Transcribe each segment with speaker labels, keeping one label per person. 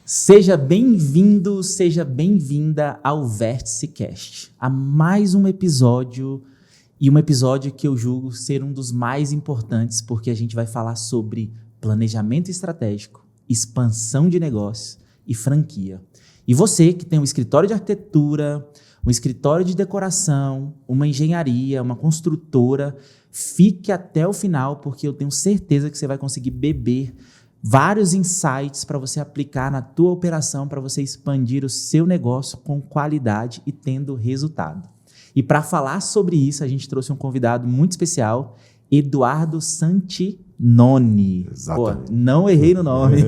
Speaker 1: Seja bem-vindo, seja bem-vinda ao Vértice Cast, a mais um episódio, e um episódio que eu julgo ser um dos mais importantes, porque a gente vai falar sobre planejamento estratégico, expansão de negócios e franquia. E você que tem um escritório de arquitetura, um escritório de decoração, uma engenharia, uma construtora, fique até o final, porque eu tenho certeza que você vai conseguir beber vários insights para você aplicar na tua operação, para você expandir o seu negócio com qualidade e tendo resultado. E para falar sobre isso, a gente trouxe um convidado muito especial, Eduardo Santinoni.
Speaker 2: Exatamente.
Speaker 1: Pô, não errei no nome.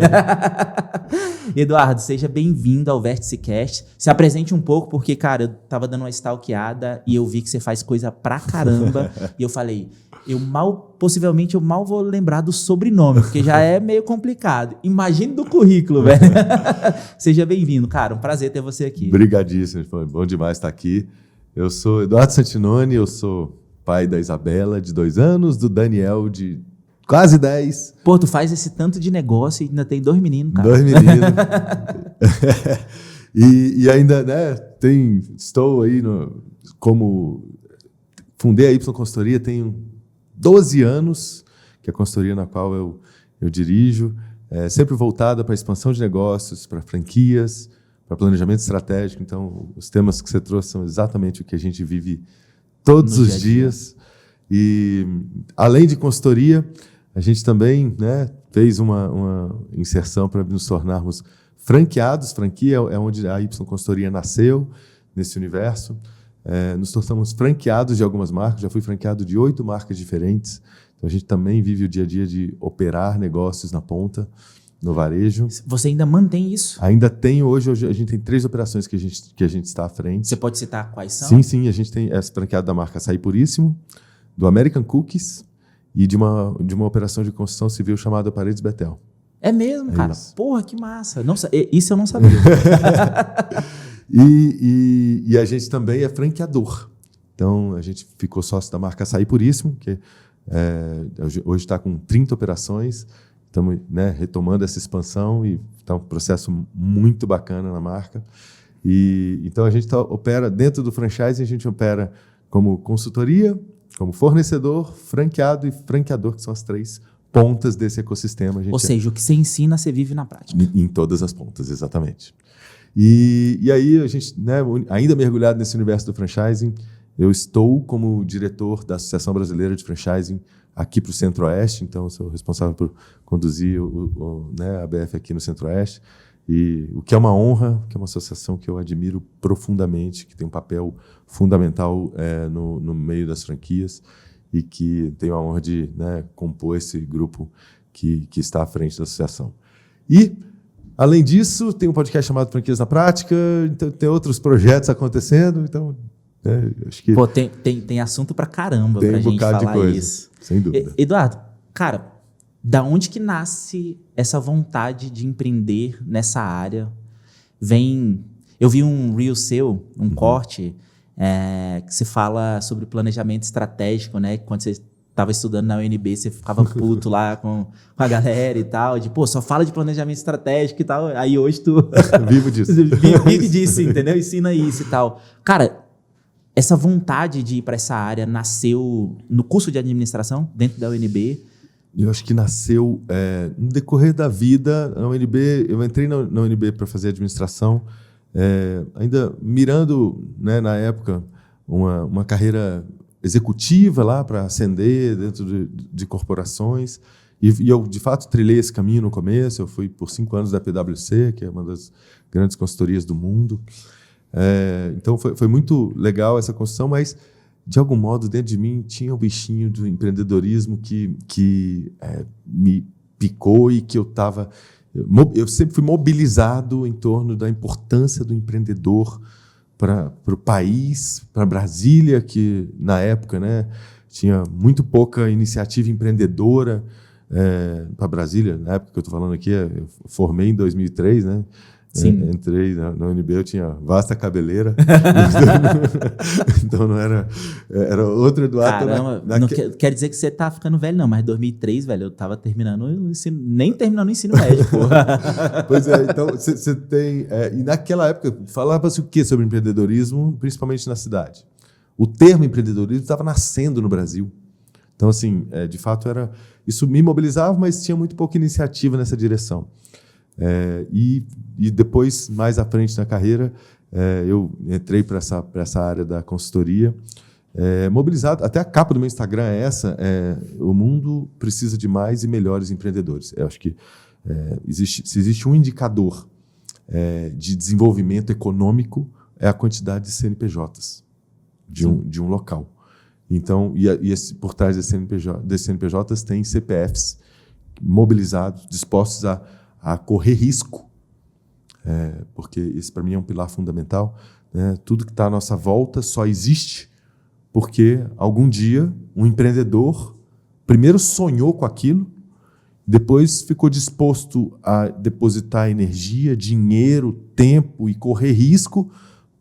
Speaker 1: Eduardo, seja bem-vindo ao Vértice Cast. Se apresente um pouco, porque, cara, eu tava dando uma stalkeada e eu vi que você faz coisa pra caramba. E eu falei, possivelmente eu mal vou lembrar do sobrenome, porque já é meio complicado. Imagine do currículo, velho. Seja bem-vindo, cara. Um prazer ter você aqui.
Speaker 2: Obrigadíssimo, foi bom demais estar aqui. Eu sou Eduardo Santinoni, eu sou pai da Isabela, de 2 anos, do Daniel, de quase 10.
Speaker 1: Pô, tu faz esse tanto de negócio e ainda tem 2 meninos, cara.
Speaker 2: 2 meninos. e ainda, né, estou aí fundei a Y Consultoria, tenho 12 anos, que é a consultoria na qual eu dirijo, sempre voltada para a expansão de negócios, para franquias, para planejamento estratégico. Então, os temas que você trouxe são exatamente o que a gente vive todos os dias. E, além de consultoria, a gente também, né, fez uma inserção para nos tornarmos franqueados. Franquia é onde a Y Consultoria nasceu, nesse universo. Nos tornamos franqueados de algumas marcas. Já fui franqueado de 8 marcas diferentes. Então, a gente também vive o dia a dia de operar negócios na ponta, no varejo.
Speaker 1: Você ainda mantém isso?
Speaker 2: Ainda tem hoje a gente tem 3 operações que a gente está à frente.
Speaker 1: Você pode citar quais são?
Speaker 2: Sim, a gente tem essa franqueada da marca Açaí Puríssimo, do American Cookies e de uma operação de construção civil chamada Paredes Betel.
Speaker 1: É mesmo, cara?
Speaker 2: Isso.
Speaker 1: Porra, que massa. Isso eu não sabia.
Speaker 2: E a gente também é franqueador. Então, a gente ficou sócio da marca Açaí Puríssimo, que hoje está com 30 operações. Estamos, né, retomando essa expansão e está um processo muito bacana na marca. Então, a gente opera dentro do franchise, a gente opera como consultoria, como fornecedor, franqueado e franqueador, que são as 3 pontas desse ecossistema.
Speaker 1: Ou seja, o que você ensina, você vive na prática.
Speaker 2: Em todas as pontas, exatamente. E aí, a gente, né, ainda mergulhado nesse universo do franchising, eu estou como diretor da Associação Brasileira de Franchising aqui para o Centro-Oeste. Então, eu sou responsável por conduzir né, a BF aqui no Centro-Oeste. E o que é uma honra, que é uma associação que eu admiro profundamente, que tem um papel fundamental no meio das franquias e que tenho a honra de, né, compor esse grupo que está à frente da associação. E, além disso, tem um podcast chamado Franquias na Prática, então tem outros projetos acontecendo, então, né, acho que...
Speaker 1: Pô, tem assunto pra caramba
Speaker 2: tem
Speaker 1: pra gente falar
Speaker 2: de coisa,
Speaker 1: isso.
Speaker 2: Sem dúvida.
Speaker 1: Eduardo, cara, da onde que nasce essa vontade de empreender nessa área? Eu vi um reel seu, um corte, que você fala sobre planejamento estratégico, né? Quando você estava estudando na UNB, você ficava puto lá com a galera e tal, de, pô, só fala de planejamento estratégico e tal, aí hoje tu...
Speaker 2: Vivo disso.
Speaker 1: Vive disso, entendeu? Ensina isso e tal. Cara, essa vontade de ir para essa área nasceu no curso de administração, dentro da UNB?
Speaker 2: Eu acho que nasceu no decorrer da vida. Na UNB, eu entrei na UNB para fazer administração, ainda mirando, né, na época, uma carreira executiva lá para ascender dentro de corporações. E eu, de fato, trilhei esse caminho no começo. Eu fui por 5 anos da PwC, que é uma das grandes consultorias do mundo. Então, foi muito legal essa construção, mas, de algum modo, dentro de mim tinha um bichinho do empreendedorismo que me picou e que eu sempre fui mobilizado em torno da importância do empreendedor para o país, para Brasília, que na época, né, tinha muito pouca iniciativa empreendedora para Brasília. Na época que eu estou falando aqui, eu formei em 2003, né? Entrei na UNB, eu tinha vasta cabeleira. Então não era outro Eduardo.
Speaker 1: Caramba, não quer dizer que você tá ficando velho, não, mas 2003, velho, eu tava terminando o ensino, nem terminando o ensino médio, pô.
Speaker 2: Pois é, então você tem... e naquela época, falava-se o que sobre empreendedorismo, principalmente na cidade? O termo empreendedorismo estava nascendo no Brasil. Então, assim, de fato, isso me mobilizava, mas tinha muito pouca iniciativa nessa direção. E depois, mais à frente na carreira, eu entrei para essa área da consultoria, mobilizado. Até a capa do meu Instagram é essa: o mundo precisa de mais e melhores empreendedores. Eu acho que se existe um indicador de desenvolvimento econômico, é a quantidade de CNPJs de um local. Então, por trás desses CNPJs tem CPFs mobilizados, dispostos a correr risco, porque esse para mim é um pilar fundamental. Né? Tudo que está à nossa volta só existe porque algum dia um empreendedor primeiro sonhou com aquilo, depois ficou disposto a depositar energia, dinheiro, tempo e correr risco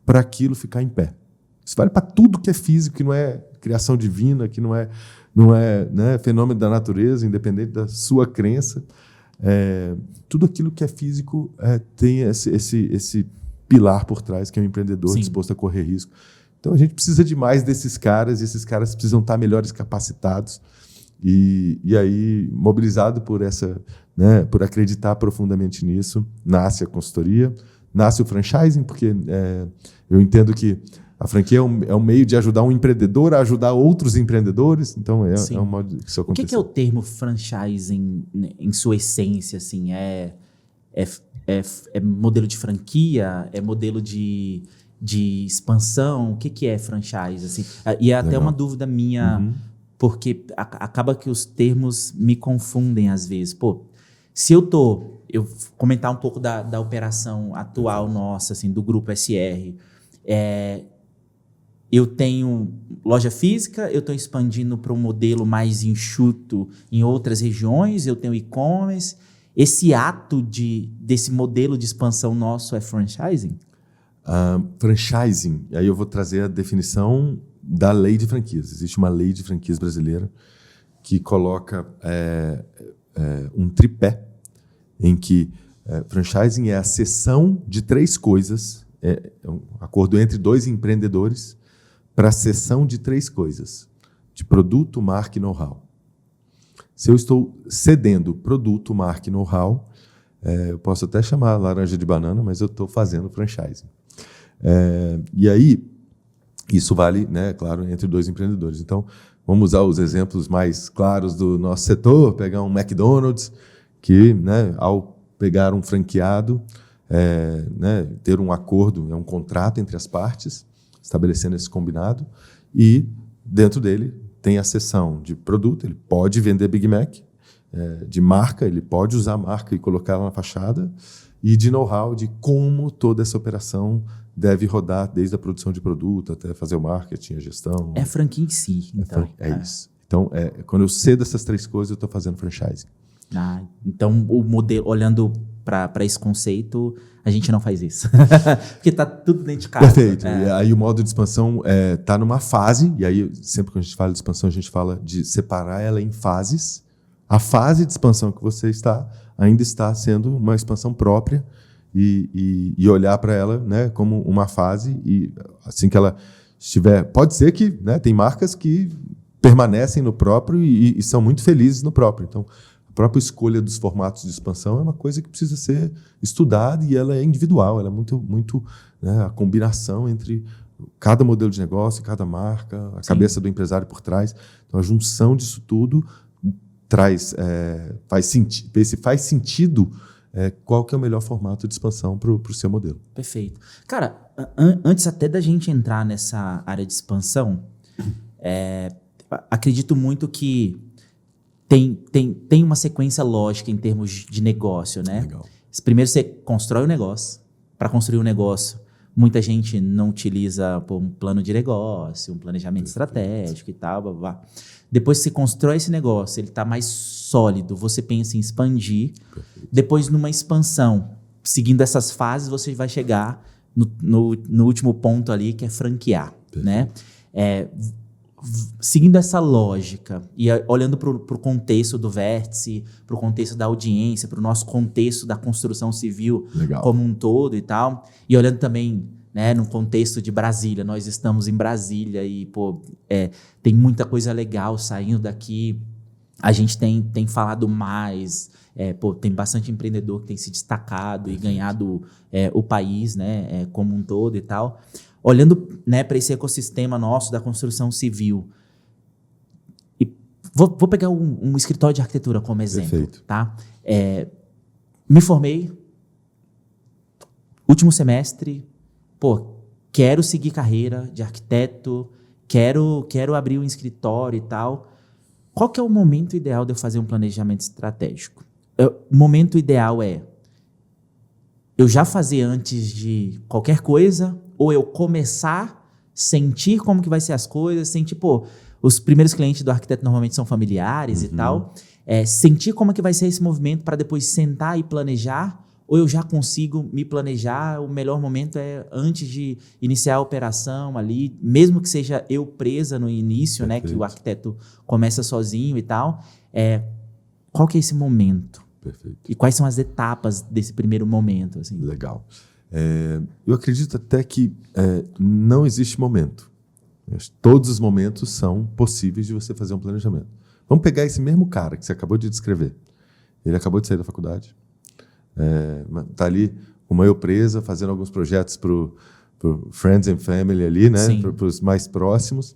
Speaker 2: para aquilo ficar em pé. Isso vale para tudo que é físico, que não é criação divina, que não é né, fenômeno da natureza, independente da sua crença. Tudo aquilo que é físico tem esse pilar por trás, que é um empreendedor Sim. disposto a correr risco. Então, a gente precisa de mais desses caras, e esses caras precisam estar melhores capacitados. E aí, mobilizado por por acreditar profundamente nisso, nasce a consultoria, nasce o franchising, porque eu entendo que a franquia é um meio de ajudar um empreendedor a ajudar outros empreendedores. Então, é um modo que isso acontece.
Speaker 1: O que é o termo franchising em sua essência? Assim, é modelo de franquia? É modelo de expansão? O que é franchise? Assim? E é até Legal. Uma dúvida minha, porque acaba que os termos me confundem às vezes. Pô, se eu comentar um pouco da operação atual nossa, assim, do Grupo SR, eu tenho loja física, eu estou expandindo para um modelo mais enxuto em outras regiões, eu tenho e-commerce. Esse ato desse modelo de expansão nosso é franchising?
Speaker 2: Franchising, aí eu vou trazer a definição da lei de franquias. Existe uma lei de franquias brasileira que coloca um tripé em que franchising é a cessão de 3 coisas, é um acordo entre 2 empreendedores para a cessão de 3 coisas: de produto, marca e know-how. Se eu estou cedendo produto, marca e know-how, eu posso até chamar laranja de banana, mas eu estou fazendo franchising. E aí, isso vale, né, claro, entre 2 empreendedores. Então, vamos usar os exemplos mais claros do nosso setor, pegar um McDonald's, que, né, ao pegar um franqueado, ter um acordo, um contrato entre as partes, estabelecendo esse combinado, e dentro dele tem a seção de produto, ele pode vender Big Mac, de marca, ele pode usar a marca e colocar ela na fachada, e de know-how de como toda essa operação deve rodar, desde a produção de produto até fazer o marketing, a gestão.
Speaker 1: É a franquia em si, então.
Speaker 2: Isso. Então, quando eu cedo essas 3 coisas, eu estou fazendo franchising.
Speaker 1: Então, o modelo, olhando para esse conceito, a gente não faz isso. Porque está tudo dentro de casa.
Speaker 2: Perfeito. E aí o modo de expansão está numa fase, e aí sempre que a gente fala de expansão, a gente fala de separar ela em fases. A fase de expansão que você ainda está sendo uma expansão própria, e olhar para ela, né, como uma fase, e assim que ela estiver... Pode ser que, né, tem marcas que permanecem no próprio e são muito felizes no próprio. Então, a própria escolha dos formatos de expansão é uma coisa que precisa ser estudada, e ela é individual, ela é muito né, a combinação entre cada modelo de negócio, cada marca, a cabeça do empresário por trás. Então, a junção disso tudo faz sentido qual que é o melhor formato de expansão para o seu modelo.
Speaker 1: Perfeito. Cara, antes até da gente entrar nessa área de expansão, acredito muito que tem uma sequência lógica em termos de negócio, né?
Speaker 2: Legal.
Speaker 1: Primeiro você constrói o negócio. Para construir um negócio, muita gente não utiliza um plano de negócio, um planejamento estratégico e tal, blá, blá. Depois que você constrói esse negócio, ele está mais sólido, você pensa em expandir. Perfeito. Depois, numa expansão, seguindo essas fases, você vai chegar no último ponto ali, que é franquear, né? Seguindo essa lógica e olhando para o contexto do Vértice, para o contexto da audiência, para o nosso contexto da construção civil como um todo e tal, e olhando também, né, no contexto de Brasília, nós estamos em Brasília e tem muita coisa legal saindo daqui, a gente tem falado mais, tem bastante empreendedor que tem se destacado e ganhado o país, né, como um todo e tal. Olhando, né, para esse ecossistema nosso da construção civil, e vou pegar um escritório de arquitetura como exemplo.
Speaker 2: Perfeito.
Speaker 1: Tá? Me formei, último semestre, quero seguir carreira de arquiteto, quero abrir um escritório e tal. Qual que é o momento ideal de eu fazer um planejamento estratégico? O momento ideal é eu já fazer antes de qualquer coisa, ou eu começar, sentir como que vai ser as coisas, sentir, os primeiros clientes do arquiteto normalmente são familiares e tal, sentir como que vai ser esse movimento para depois sentar e planejar, ou eu já consigo me planejar, o melhor momento é antes de iniciar a operação ali, mesmo que seja eu presa no início, né, que o arquiteto começa sozinho e tal, qual que é esse momento?
Speaker 2: Perfeito.
Speaker 1: E quais são as etapas desse primeiro momento? Assim?
Speaker 2: Legal. Eu acredito até que não existe momento. Todos os momentos são possíveis de você fazer um planejamento. Vamos pegar esse mesmo cara que você acabou de descrever. Ele acabou de sair da faculdade. Está ali, como eu presa, fazendo alguns projetos para o Friends and Family ali, né? Para os mais próximos.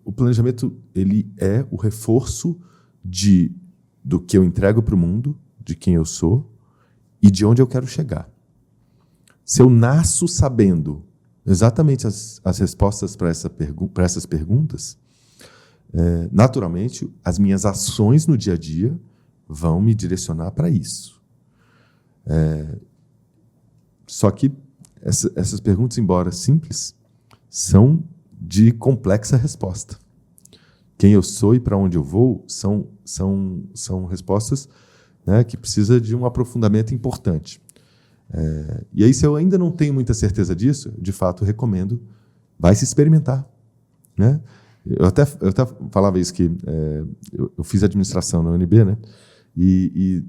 Speaker 2: O planejamento ele é o reforço do que eu entrego para o mundo, de quem eu sou e de onde eu quero chegar. Se eu nasço sabendo exatamente as respostas para essas perguntas, naturalmente, as minhas ações no dia a dia vão me direcionar para isso. Só que essas perguntas, embora simples, são de complexa resposta. Quem eu sou e para onde eu vou são respostas, né, que precisam de um aprofundamento importante. E aí, se eu ainda não tenho muita certeza disso, de fato, recomendo, vai se experimentar. Né? Eu até falava isso, que eu fiz administração na UNB, né? E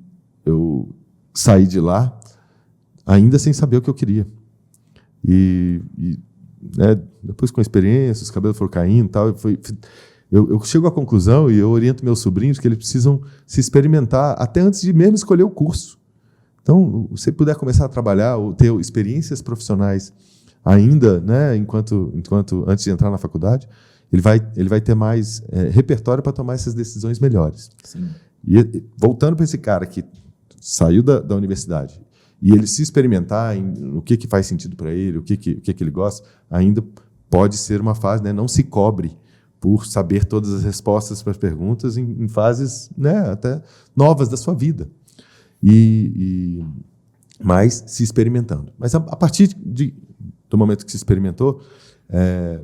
Speaker 2: eu saí de lá ainda sem saber o que eu queria. Né, depois, com a experiência, os cabelos foram caindo e tal, eu chego à conclusão e eu oriento meus sobrinhos que eles precisam se experimentar até antes de mesmo escolher o curso. Então, se puder começar a trabalhar ou ter experiências profissionais ainda, né, enquanto antes de entrar na faculdade, ele vai ter mais repertório para tomar essas decisões melhores.
Speaker 1: Sim.
Speaker 2: E voltando para esse cara que saiu da universidade e ele se experimentar no que faz sentido para ele, o que ele gosta, ainda pode ser uma fase, né, não se cobre por saber todas as respostas para as perguntas em fases, né, até novas da sua vida. Mas se experimentando. Mas a partir do momento que se experimentou,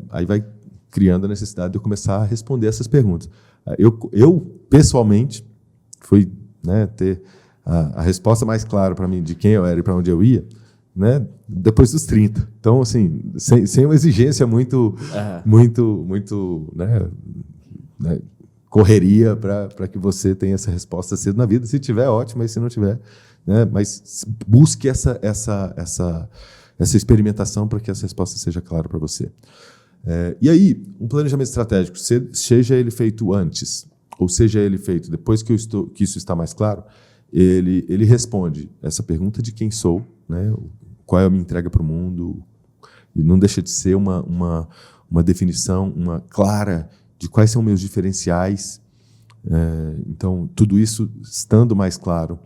Speaker 2: aí vai criando a necessidade de eu começar a responder essas perguntas. Eu pessoalmente, fui, né, ter a resposta mais clara para mim de quem eu era e para onde eu ia, né, depois dos 30. Então, assim, sem uma exigência muito, né, correria para que você tenha essa resposta cedo na vida. Se tiver, ótimo, mas se não tiver, né, mas busque essa experimentação para que essa resposta seja clara para você. E aí, um planejamento estratégico, seja ele feito antes, ou seja ele feito depois que isso está mais claro, ele responde essa pergunta de quem sou, né, qual é a minha entrega para o mundo, e não deixa de ser uma definição clara de quais são meus diferenciais. Então, tudo isso, estando mais claro,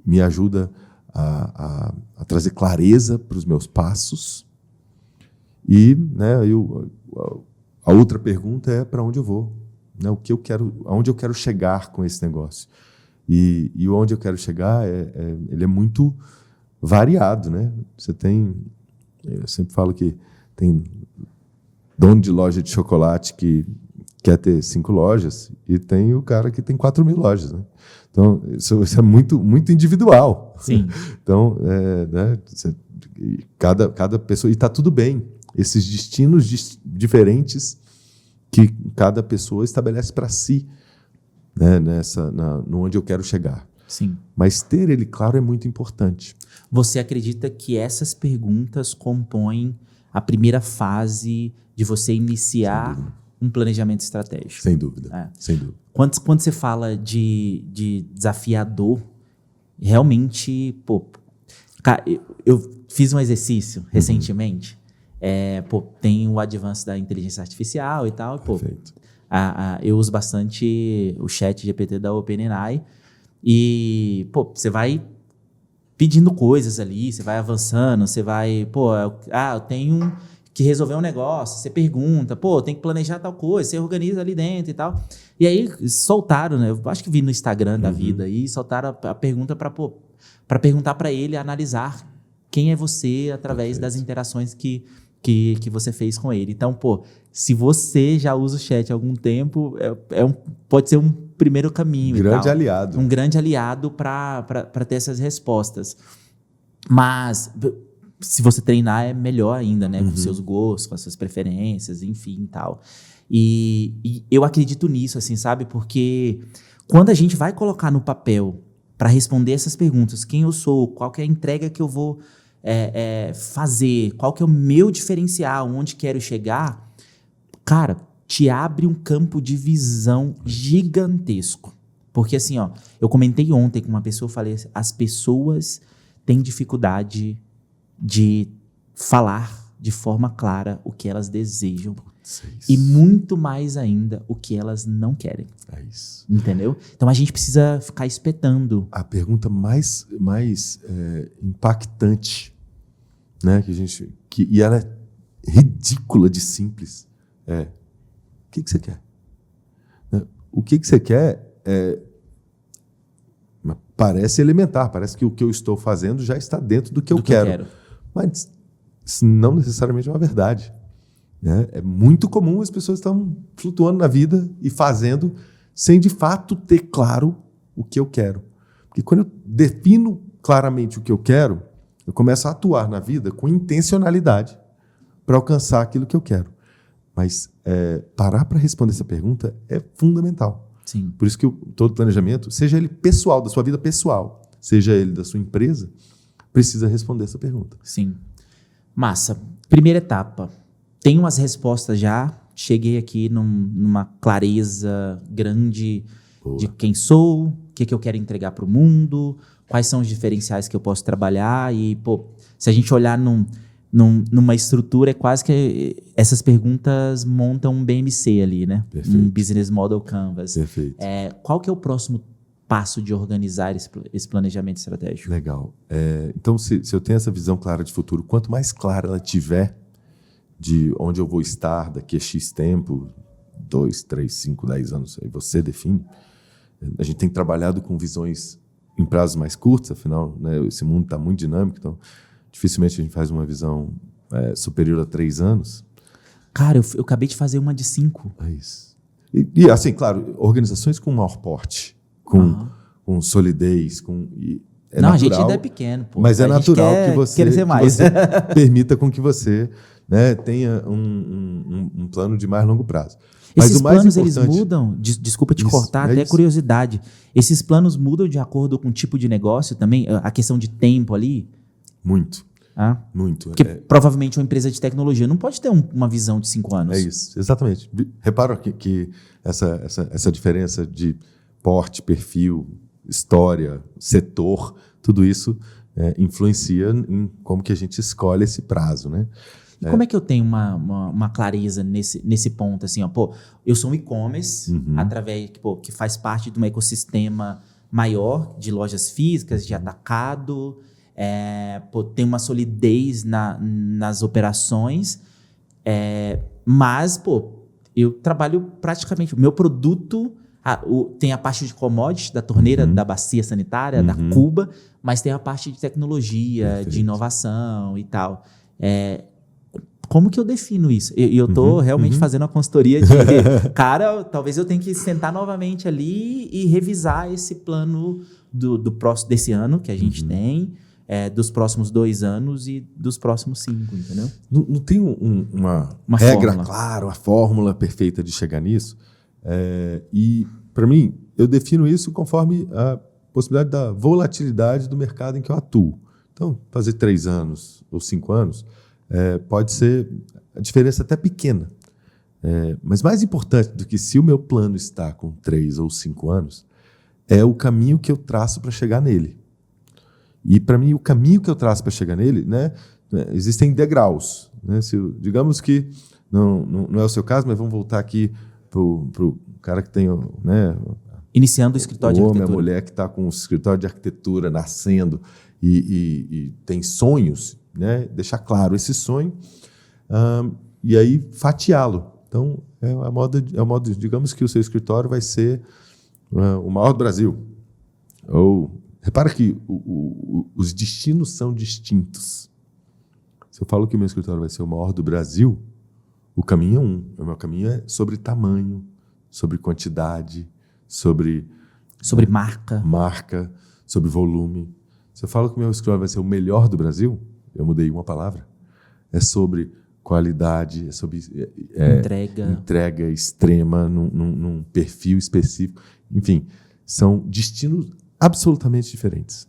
Speaker 2: me ajuda a trazer clareza para os meus passos. E, né, a outra pergunta é para onde eu vou, né, aonde eu quero chegar com esse negócio. E onde eu quero chegar ele é muito variado, né? Eu sempre falo que tem dono de loja de chocolate que quer ter 5 lojas e tem o cara que tem 4.000 lojas, né? Então, isso é muito, muito individual.
Speaker 1: Sim.
Speaker 2: Então, né, cada pessoa... E está tudo bem. Esses destinos diferentes que cada pessoa estabelece para si, né, no onde eu quero chegar.
Speaker 1: Sim.
Speaker 2: Mas ter ele claro é muito importante.
Speaker 1: Você acredita que essas perguntas compõem a primeira fase de você iniciar um planejamento estratégico?
Speaker 2: Sem dúvida. Sem dúvida.
Speaker 1: Quando você fala de desafiador, realmente, cara, eu fiz um exercício recentemente. Tem o advance da inteligência artificial e tal.
Speaker 2: Perfeito.
Speaker 1: Eu uso bastante o chat GPT da OpenAI. E, você vai pedindo coisas ali, você vai avançando, você vai, eu tenho que resolver um negócio, você pergunta, tem que planejar tal coisa, você organiza ali dentro e tal. E aí soltaram, né? Eu acho que vi no Instagram da vida aí, soltaram a pergunta para perguntar para ele analisar quem é você através das interações que você fez com ele. Então, se você já usa o chat há algum tempo, pode ser um primeiro caminho.
Speaker 2: Grande aliado.
Speaker 1: Um grande aliado para ter essas respostas. Mas, se você treinar, é melhor ainda, né? Com seus gostos, com as suas preferências, enfim, tal. E eu acredito nisso, assim, sabe? Porque quando a gente vai colocar no papel para responder essas perguntas, quem eu sou, qual que é a entrega que eu vou fazer, qual que é o meu diferencial, onde quero chegar, cara, te abre um campo de visão gigantesco. Porque assim, eu comentei ontem com uma pessoa, eu falei, as pessoas têm dificuldade de falar de forma clara o que elas desejam. E muito mais ainda o que elas não querem.
Speaker 2: É isso.
Speaker 1: Entendeu? Então a gente precisa ficar espetando.
Speaker 2: A pergunta mais impactante, né, e ela é ridícula de simples, o que você quer? O que você quer parece elementar, parece que o que eu estou fazendo já está dentro do que eu quero. Mas isso não necessariamente é uma verdade. Né? É muito comum as pessoas estão flutuando na vida e fazendo sem de fato ter claro o que eu quero. Porque quando eu defino claramente o que eu quero, eu começo a atuar na vida com intencionalidade para alcançar aquilo que eu quero. Mas parar para responder essa pergunta é fundamental.
Speaker 1: Sim.
Speaker 2: Por isso que todo planejamento, seja ele pessoal, da sua vida pessoal, seja ele da sua empresa, precisa responder essa pergunta.
Speaker 1: Sim. Massa. Primeira etapa. Tenho as respostas já. Cheguei aqui numa clareza grande de quem sou, o que eu quero entregar para o mundo, quais são os diferenciais que eu posso trabalhar. E, se a gente olhar numa estrutura, é quase que essas perguntas montam um BMC ali, né?
Speaker 2: Perfeito.
Speaker 1: Um Business Model Canvas.
Speaker 2: Perfeito.
Speaker 1: Qual que é o próximo passo de organizar esse planejamento estratégico?
Speaker 2: Legal. Então, se eu tenho essa visão clara de futuro, quanto mais clara ela tiver de onde eu vou estar daqui a X tempo, 2, 3, 5, 10 anos, aí você define. A gente tem trabalhado com visões em prazos mais curtos, afinal, né, esse mundo está muito dinâmico, então dificilmente a gente faz uma visão superior a 3 anos.
Speaker 1: Cara, eu acabei de fazer uma de 5.
Speaker 2: É isso. E assim, claro, organizações com maior porte, com solidez,
Speaker 1: não, natural, a gente ainda é pequeno, pô.
Speaker 2: Mas é natural que você permita com que você, né, tenha um plano de mais longo prazo. Mas
Speaker 1: esses
Speaker 2: o mais
Speaker 1: planos,
Speaker 2: importante...
Speaker 1: eles mudam, desculpa te cortar, até curiosidade. Esses planos mudam de acordo com o tipo de negócio também? A questão de tempo ali?
Speaker 2: Muito. Muito.
Speaker 1: Porque provavelmente uma empresa de tecnologia não pode ter uma visão de 5 anos.
Speaker 2: É isso, exatamente. Repara que essa diferença de porte, perfil, história, setor, tudo isso influencia em como que a gente escolhe esse prazo, né?
Speaker 1: E como é que eu tenho uma clareza nesse ponto? Assim, eu sou um e-commerce, através que faz parte de um ecossistema maior de lojas físicas, de atacado, tem uma solidez nas operações, mas eu trabalho praticamente, o meu produto tem a parte de commodity, da torneira, da bacia sanitária, da cuba, mas tem a parte de tecnologia, de inovação e tal. como que eu defino isso? E eu tô realmente fazendo a consultoria de, cara, talvez eu tenha que sentar novamente ali e revisar esse plano do próximo, desse ano que a gente tem, dos próximos 2 anos e dos próximos 5, entendeu?
Speaker 2: Não tem uma regra
Speaker 1: fórmula.
Speaker 2: clara, uma fórmula perfeita de chegar nisso. E, para mim, eu defino isso conforme a possibilidade da volatilidade do mercado em que eu atuo. Então, fazer 3 anos ou 5 anos pode ser a diferença até pequena. Mas mais importante do que se o meu plano está com 3 ou 5 anos é o caminho que eu traço para chegar nele. E, para mim, o caminho que eu traço para chegar nele, né, existem degraus. Né? Digamos que não é o seu caso, mas vamos voltar aqui para o cara que tem, né,
Speaker 1: iniciando o escritório de
Speaker 2: arquitetura.
Speaker 1: arquitetura.
Speaker 2: A mulher que está com o escritório de arquitetura nascendo e tem sonhos, né? Deixar claro esse sonho e aí fatiá-lo. Então, é o modo, digamos que o seu escritório vai ser o maior do Brasil. Repara que os destinos são distintos. Se eu falo que o meu escritório vai ser o maior do Brasil, o caminho é um. O meu caminho é sobre tamanho, sobre quantidade, sobre marca, sobre volume. Se eu falo que o meu escritório vai ser o melhor do Brasil, eu mudei uma palavra. É sobre qualidade, é sobre entrega extrema, num perfil específico. Enfim, são destinos absolutamente diferentes.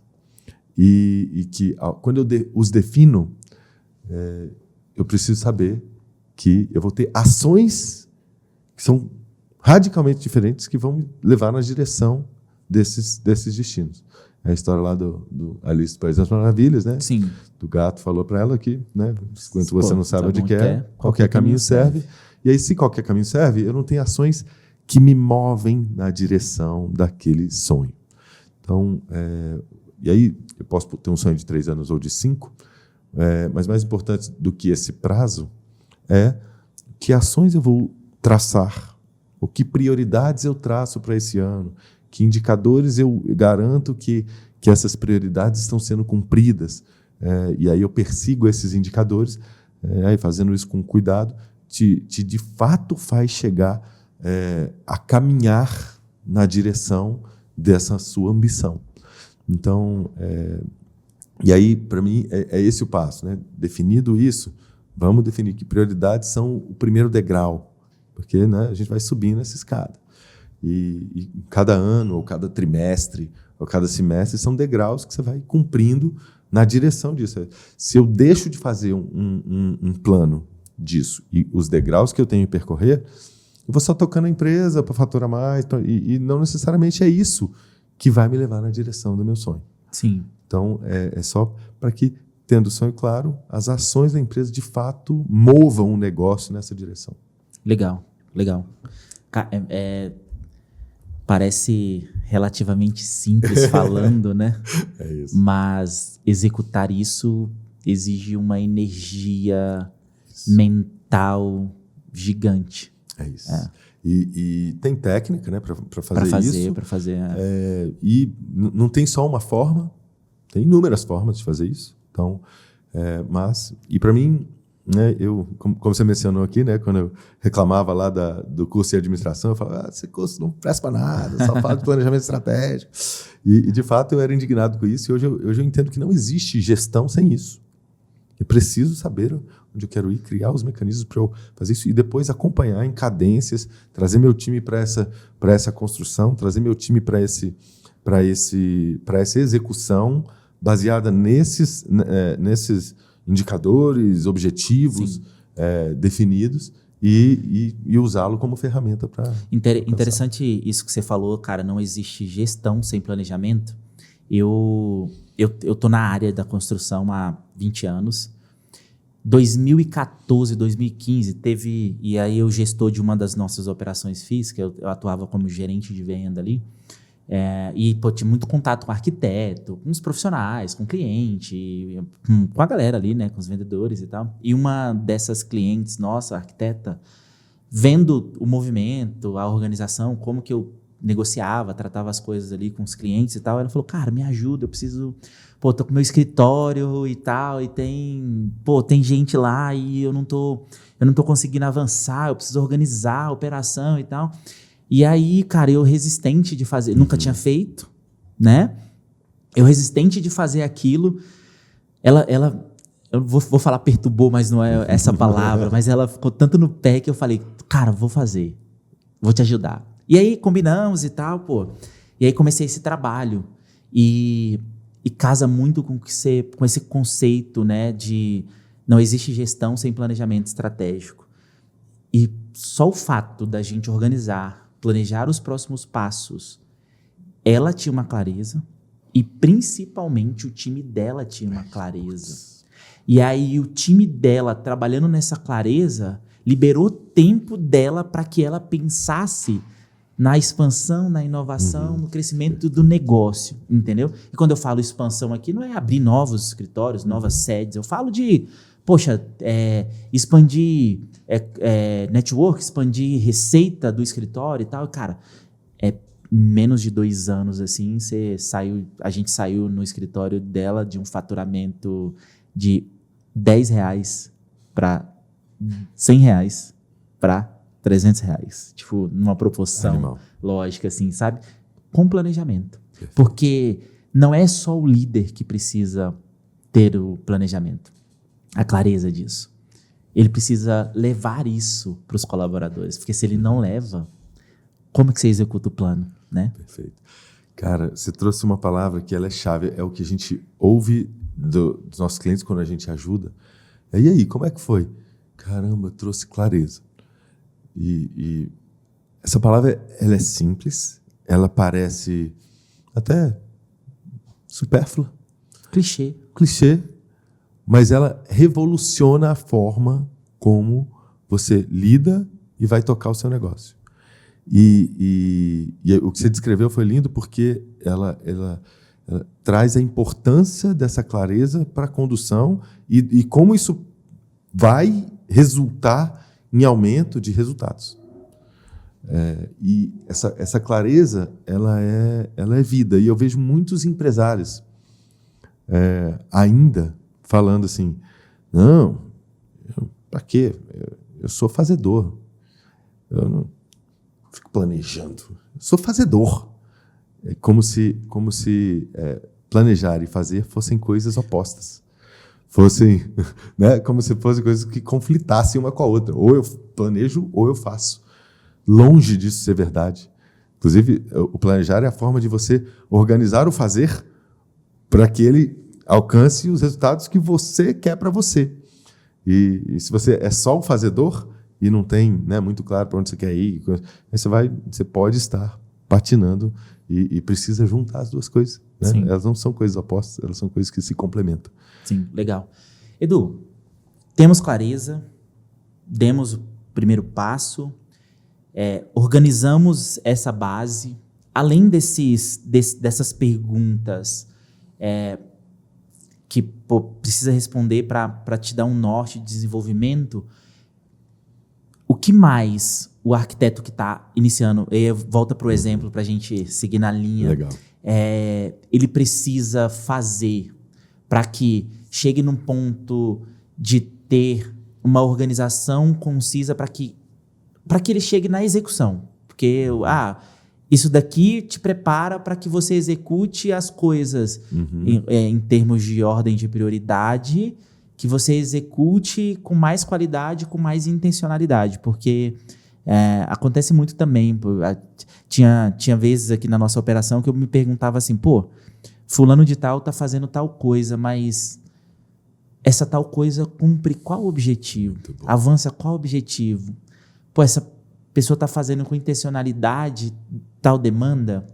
Speaker 2: E que, quando eu os defino, eu preciso saber que eu vou ter ações que são radicalmente diferentes que vão me levar na direção desses destinos. É a história lá do Alice do País das Maravilhas, né?
Speaker 1: Sim.
Speaker 2: Do gato falou para ela que, né, enquanto você não sabe onde quer, qualquer caminho serve. E aí, se qualquer caminho serve, eu não tenho ações que me movem na direção daquele sonho. Então, e aí eu posso ter um sonho de 3 anos ou de 5, mas mais importante do que esse prazo é que ações eu vou traçar, ou que prioridades eu traço para esse ano, que indicadores eu garanto que essas prioridades estão sendo cumpridas. E aí eu persigo esses indicadores, aí fazendo isso com cuidado, de fato faz chegar a caminhar na direção dessa sua ambição. Então, e aí, para mim, é esse o passo, né? Definido isso, vamos definir que prioridades são o primeiro degrau, porque, né, a gente vai subindo essa escada. E cada ano, ou cada trimestre, ou cada semestre, são degraus que você vai cumprindo na direção disso. Se eu deixo de fazer um plano disso e os degraus que eu tenho que percorrer, eu vou só tocando a empresa para faturar mais, e não necessariamente é isso que vai me levar na direção do meu sonho.
Speaker 1: Sim.
Speaker 2: Então, é só para que, tendo o sonho claro, as ações da empresa de fato movam o negócio nessa direção.
Speaker 1: Legal. Parece relativamente simples falando, né?
Speaker 2: É isso.
Speaker 1: Mas executar isso exige uma energia mental gigante.
Speaker 2: É isso. E tem técnica, né, para fazer isso.
Speaker 1: Para fazer.
Speaker 2: E não tem só uma forma, tem inúmeras formas de fazer isso. Então, e para mim, né, como você mencionou aqui, né, quando eu reclamava lá do curso de administração, eu falava, esse curso não presta para nada, só fala de planejamento estratégico. E, de fato, eu era indignado com isso, e hoje eu entendo que não existe gestão sem isso. Eu preciso saber onde eu quero ir, criar os mecanismos para eu fazer isso e depois acompanhar em cadências, trazer meu time para essa construção, trazer meu time para essa execução baseada nesses indicadores, objetivos definidos e usá-lo como ferramenta para...
Speaker 1: Interessante isso que você falou, cara, não existe gestão sem planejamento. Eu tô na área da construção há 20 anos. 2014, 2015, e aí eu gestor de uma das nossas operações físicas, eu atuava como gerente de venda ali, e tinha muito contato com arquiteto, com os profissionais, com cliente, com a galera ali, né, com os vendedores e tal. E uma dessas clientes, nossa, arquiteta, vendo o movimento, a organização, como que eu negociava, tratava as coisas ali com os clientes e tal. Ela falou, cara, me ajuda, eu preciso... Pô, tô com meu escritório e tal, e tem gente lá e eu não tô conseguindo avançar, eu preciso organizar a operação e tal. E aí, cara, eu resistente de fazer, nunca tinha feito, né? Eu resistente de fazer aquilo. Ela eu vou falar perturbou, mas não é essa palavra, mas ela ficou tanto no pé que eu falei, cara, vou fazer, vou te ajudar. E aí combinamos e tal, pô. E aí comecei esse trabalho e casa muito com esse conceito, né, de não existe gestão sem planejamento estratégico. E só o fato da gente organizar, planejar os próximos passos, ela tinha uma clareza e principalmente o time dela tinha uma clareza. E aí o time dela, trabalhando nessa clareza, liberou tempo dela para que ela pensasse na expansão, na inovação, no crescimento do negócio, entendeu? E quando eu falo expansão aqui, não é abrir novos escritórios, novas sedes, eu falo de, poxa, expandir network, expandir receita do escritório e tal. Cara, menos de 2 anos, assim, a gente saiu no escritório dela de um faturamento de R$10 para R$100 para R$300. Tipo, numa proporção
Speaker 2: Animal.
Speaker 1: lógica, assim, sabe? Com planejamento. Perfeito. Porque não é só o líder que precisa ter o planejamento, a clareza disso. Ele precisa levar isso para os colaboradores, porque se ele não leva, como que você executa o plano, né?
Speaker 2: Perfeito. Cara, você trouxe uma palavra que ela é chave, é o que a gente ouve dos nossos clientes quando a gente ajuda. E aí, como é que foi? Caramba, trouxe clareza. E essa palavra, ela é simples, ela parece até supérflua. Clichê, mas ela revoluciona a forma como você lida e vai tocar o seu negócio. E o que você descreveu foi lindo porque ela traz a importância dessa clareza para a condução e como isso vai resultar em aumento de resultados. E essa clareza, ela é vida. E eu vejo muitos empresários ainda falando assim, não, para quê? Eu sou fazedor. Eu não fico planejando. Eu sou fazedor. É como se planejar e fazer fossem coisas opostas. Fossem, né, como se fossem coisas que conflitassem uma com a outra. Ou eu planejo ou eu faço. Longe disso ser verdade. Inclusive, o planejar é a forma de você organizar o fazer para que ele alcance os resultados que você quer para você. E se você é só o fazedor e não tem, né, muito claro para onde você quer ir, aí você pode estar patinando e precisa juntar as duas coisas. Né? Elas não são coisas opostas, elas são coisas que se complementam.
Speaker 1: Sim, legal. Edu, temos clareza, demos o primeiro passo, organizamos essa base, além dessas perguntas que precisa responder para te dar um norte de desenvolvimento, o que mais o arquiteto que está iniciando, volta para o exemplo para a gente seguir na linha,
Speaker 2: Legal.
Speaker 1: Ele precisa fazer para que chegue num ponto de ter uma organização concisa para que ele chegue na execução. Porque isso daqui te prepara para que você execute as coisas em termos de ordem de prioridade, que você execute com mais qualidade, com mais intencionalidade. Porque acontece muito também. Tinha vezes aqui na nossa operação que eu me perguntava assim, fulano de tal está fazendo tal coisa, mas essa tal coisa cumpre qual objetivo? Avança qual objetivo? Essa pessoa está fazendo com intencionalidade tal demanda?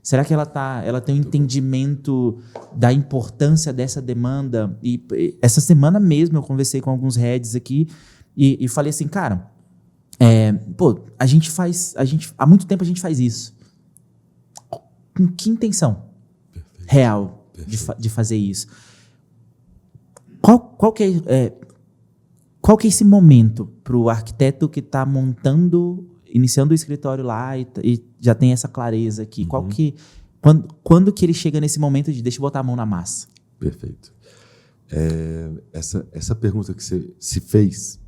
Speaker 1: Será que ela tem um entendimento da importância dessa demanda? E essa semana mesmo eu conversei com alguns heads aqui e falei assim, cara, há muito tempo a gente faz isso. Com que intenção real de fazer isso? Qual que é esse momento para o arquiteto que está montando iniciando o escritório lá e já tem essa clareza aqui. Quando que ele chega nesse momento de deixa eu botar a mão na massa?
Speaker 2: Perfeito. Essa pergunta que você se fez,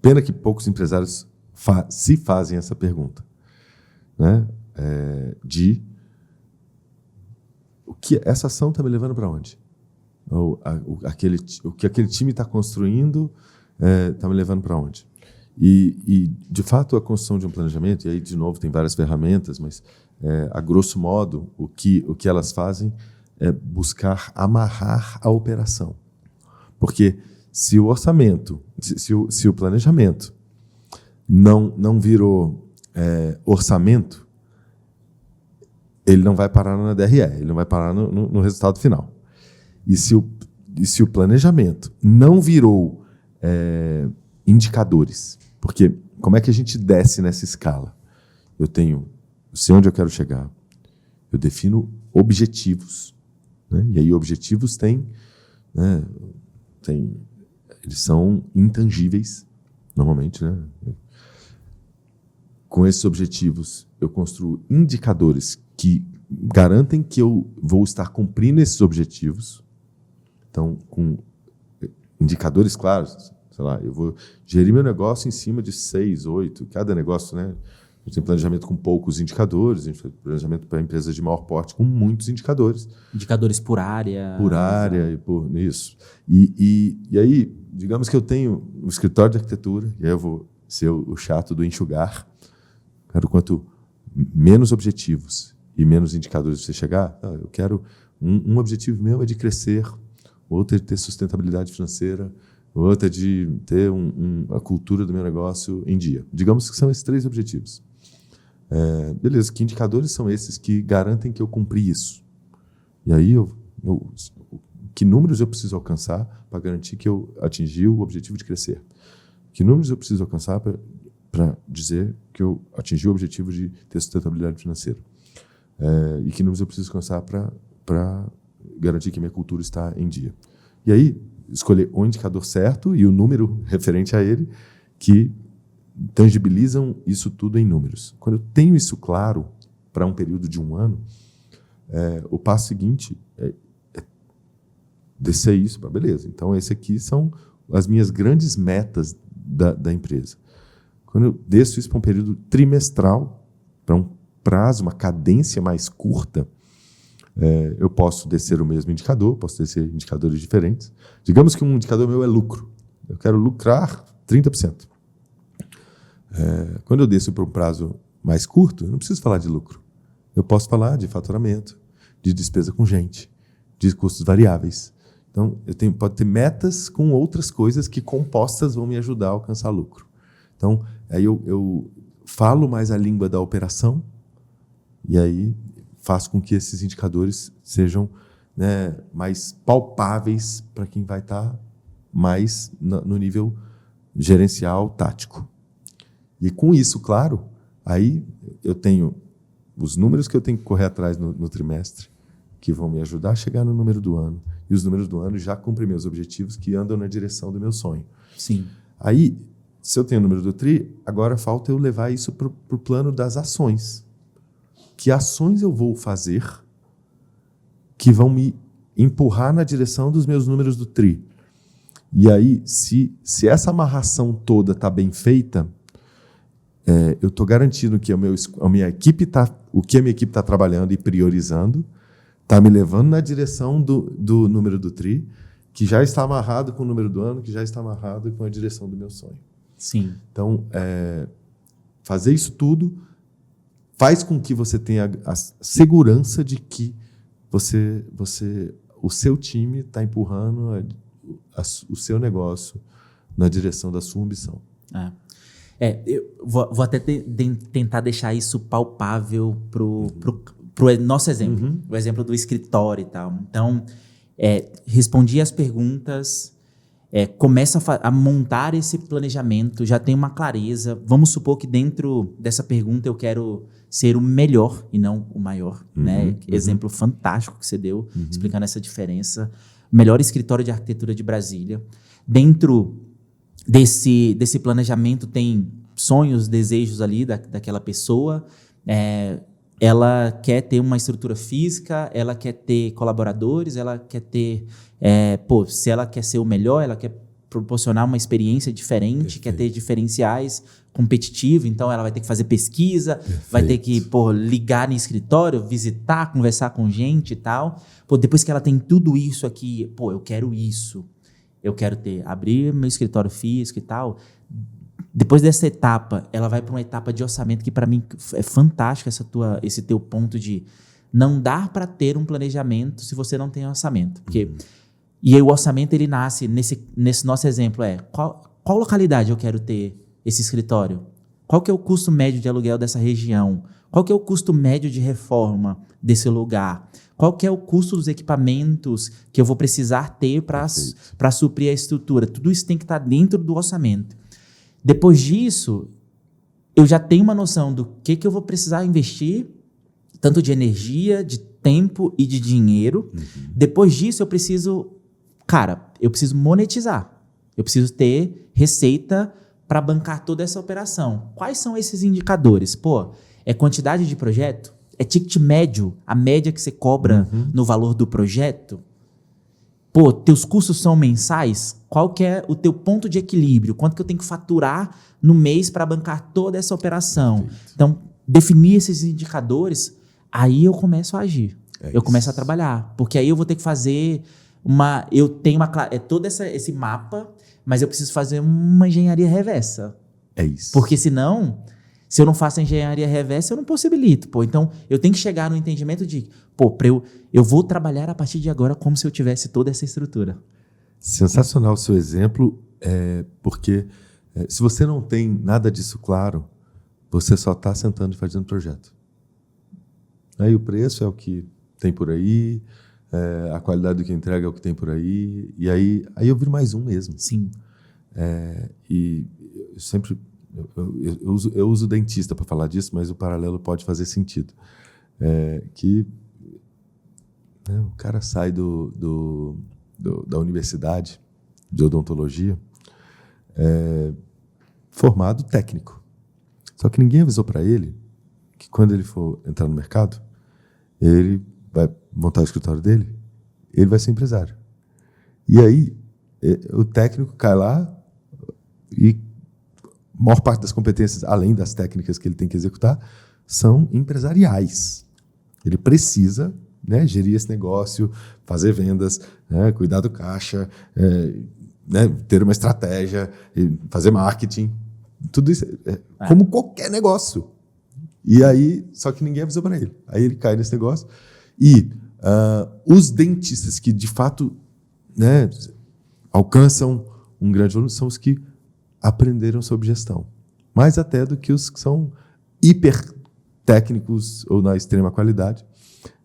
Speaker 2: pena que poucos empresários se fazem essa pergunta, né? O que essa ação está me levando para onde? O que aquele time está construindo está me levando para onde? E, de fato, a construção de um planejamento, e aí, de novo, tem várias ferramentas, mas, a grosso modo, o que elas fazem é buscar amarrar a operação. Porque se o orçamento, se o planejamento não virou orçamento, ele não vai parar na DRE, ele não vai parar no resultado final. E se o planejamento não virou indicadores, porque como é que a gente desce nessa escala? Eu sei onde eu quero chegar, eu defino objetivos, né? E aí objetivos eles são intangíveis, normalmente, né? Com esses objetivos, eu construo indicadores que garantem que eu vou estar cumprindo esses objetivos. Então, com indicadores claros, sei lá, eu vou gerir meu negócio em cima de 6, 8, cada negócio, né? A gente tem planejamento com poucos indicadores, a gente tem planejamento para empresas de maior porte com muitos indicadores.
Speaker 1: Indicadores por área.
Speaker 2: Por área e por isso. E aí, digamos que eu tenho um escritório de arquitetura, e aí eu vou ser o chato do enxugar. Quero quanto menos objetivos e menos indicadores você chegar, eu quero... Um objetivo meu é de crescer, outro é de ter sustentabilidade financeira, outro é de ter a cultura do meu negócio em dia. Digamos que são esses 3 objetivos. Beleza, que indicadores são esses que garantem que eu cumpri isso? E aí, que números eu preciso alcançar para garantir que eu atingi o objetivo de crescer? Que números eu preciso alcançar para dizer que eu atingi o objetivo de ter sustentabilidade financeira? E que números eu preciso alcançar para garantir que minha cultura está em dia? E aí, escolher o indicador certo e o número referente a ele que tangibilizam isso tudo em números. Quando eu tenho isso claro para um período de 1 ano, o passo seguinte é descer isso para beleza. Então, esse aqui são as minhas grandes metas da empresa. Quando eu desço isso para um período trimestral, para um prazo, uma cadência mais curta, eu posso descer o mesmo indicador, posso descer indicadores diferentes. Digamos que um indicador meu é lucro. Eu quero lucrar 30%. Quando eu desço para um prazo mais curto, eu não preciso falar de lucro. Eu posso falar de faturamento, de despesa com gente, de custos variáveis. Então, pode ter metas com outras coisas que compostas vão me ajudar a alcançar lucro. Então, aí eu falo mais a língua da operação e aí faço com que esses indicadores sejam, né, mais palpáveis para quem vai estar mais no nível gerencial, tático. E com isso, claro, aí eu tenho os números que eu tenho que correr atrás no trimestre, que vão me ajudar a chegar no número do ano. E os números do ano já cumprem meus objetivos, que andam na direção do meu sonho.
Speaker 1: Sim.
Speaker 2: Aí, se eu tenho o número do TRI, agora falta eu levar isso para o plano das ações. Que ações eu vou fazer que vão me empurrar na direção dos meus números do TRI? E aí, se essa amarração toda está bem feita, eu estou garantindo que a minha equipe está trabalhando e priorizando, está me levando na direção do número do TRI, que já está amarrado com o número do ano, que já está amarrado com a direção do meu sonho.
Speaker 1: Sim.
Speaker 2: Então, fazer isso tudo faz com que você tenha a segurança de que o seu time está empurrando o seu negócio na direção da sua ambição.
Speaker 1: Eu vou até tentar deixar isso palpável pro nosso exemplo, o exemplo do escritório e tal. Então, respondi as perguntas, começa a montar esse planejamento, já tem uma clareza. Vamos supor que dentro dessa pergunta eu quero ser o melhor e não o maior. Né? Exemplo fantástico que você deu, explicando essa diferença. Melhor escritório de arquitetura de Brasília. Dentro desse planejamento tem sonhos, desejos ali daquela pessoa. Ela quer ter uma estrutura física, ela quer ter colaboradores, ela quer ter... se ela quer ser o melhor, ela quer proporcionar uma experiência diferente, quer ter diferenciais competitivos, então ela vai ter que fazer pesquisa, vai ter que ligar no escritório, visitar, conversar com gente e tal. Depois que ela tem tudo isso aqui, eu quero isso. Eu quero abrir meu escritório físico e tal. Depois dessa etapa, ela vai para uma etapa de orçamento que para mim é fantástico, esse teu ponto de não dar para ter um planejamento se você não tem orçamento. Porque, e aí o orçamento ele nasce, nesse nosso exemplo, qual localidade eu quero ter esse escritório? Qual que é o custo médio de aluguel dessa região? Qual que é o custo médio de reforma desse lugar? Qual que é o custo dos equipamentos que eu vou precisar ter para suprir a estrutura? Tudo isso tem que estar dentro do orçamento. Depois disso, eu já tenho uma noção do que eu vou precisar investir, tanto de energia, de tempo e de dinheiro. Depois disso, eu preciso monetizar. Eu preciso ter receita para bancar toda essa operação. Quais são esses indicadores? É quantidade de projeto? É ticket médio? A média que você cobra no valor do projeto? Teus custos são mensais? Qual que é o teu ponto de equilíbrio? Quanto que eu tenho que faturar no mês para bancar toda essa operação? Perfeito. Então, definir esses indicadores, aí eu começo a agir. Eu começo a trabalhar. Porque aí eu vou ter que fazer eu tenho todo esse mapa, mas eu preciso fazer uma engenharia reversa.
Speaker 2: É isso.
Speaker 1: Porque senão, se eu não faço a engenharia reversa, eu não possibilito. Então, eu tenho que chegar no entendimento de, eu vou trabalhar a partir de agora como se eu tivesse toda essa estrutura.
Speaker 2: Sensacional o seu exemplo, porque se você não tem nada disso claro, você só está sentando e fazendo projeto. Aí o preço é o que tem por aí, a qualidade do que entrega é o que tem por aí, e aí eu viro mais um mesmo.
Speaker 1: Sim.
Speaker 2: E eu sempre... Eu uso dentista para falar disso, mas o paralelo pode fazer sentido. O cara sai da universidade de odontologia formado técnico. Só que ninguém avisou para ele que quando ele for entrar no mercado, ele vai montar o escritório dele, ele vai ser empresário. E aí, o técnico cai lá e a maior parte das competências, além das técnicas que ele tem que executar, são empresariais. Ele precisa gerir esse negócio, fazer vendas, cuidar do caixa, ter uma estratégia, fazer marketing. Tudo isso como qualquer negócio. E aí, só que ninguém avisou para ele. Aí ele cai nesse negócio. E os dentistas que, de fato, alcançam um grande volume são os que aprenderam sobre gestão. Mais até do que os que são hiper técnicos ou na extrema qualidade.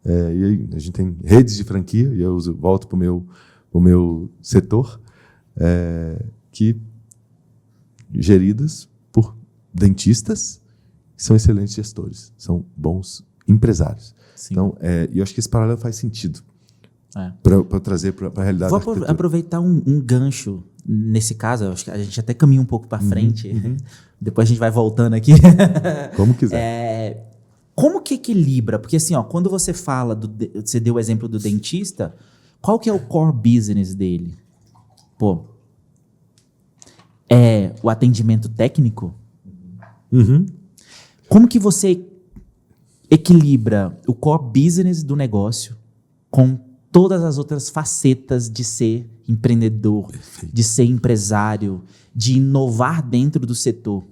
Speaker 2: E aí a gente tem redes de franquia, e eu volto para o meu setor, que geridas por dentistas que são excelentes gestores, são bons empresários. Sim. Então, eu acho que esse paralelo faz sentido para trazer para a realidade.
Speaker 1: Vou aproveitar um gancho nesse caso, acho que a gente até caminha um pouco para frente, depois a gente vai voltando aqui.
Speaker 2: Como quiser.
Speaker 1: Como que equilibra? Porque assim, quando você fala, você deu o exemplo do dentista, qual que é o core business dele? É o atendimento técnico? Como que você equilibra o core business do negócio com todas as outras facetas de ser empreendedor, de ser empresário, de inovar dentro do setor?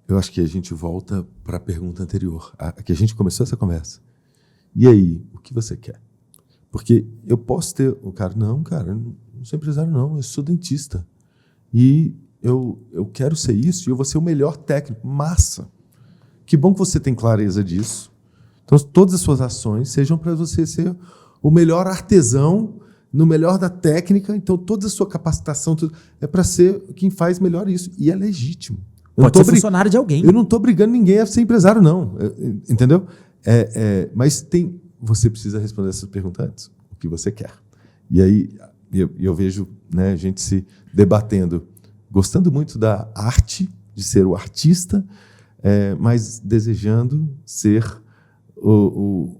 Speaker 2: Eu acho que a gente volta para a pergunta anterior, que a gente começou essa conversa. E aí, o que você quer? Porque eu posso ter... não sou empresário não, eu sou dentista. E eu quero ser isso e eu vou ser o melhor técnico. Massa! Que bom que você tem clareza disso. Então, todas as suas ações sejam para você ser o melhor artesão, no melhor da técnica. Então, toda a sua capacitação é para ser quem faz melhor isso. E é legítimo.
Speaker 1: Pode ser funcionário de alguém.
Speaker 2: Eu não estou brigando ninguém a ser empresário, não. Entendeu? Mas você precisa responder essas perguntas antes. O que você quer? E aí eu vejo a gente se debatendo, gostando muito da arte de ser o artista, mas desejando ser o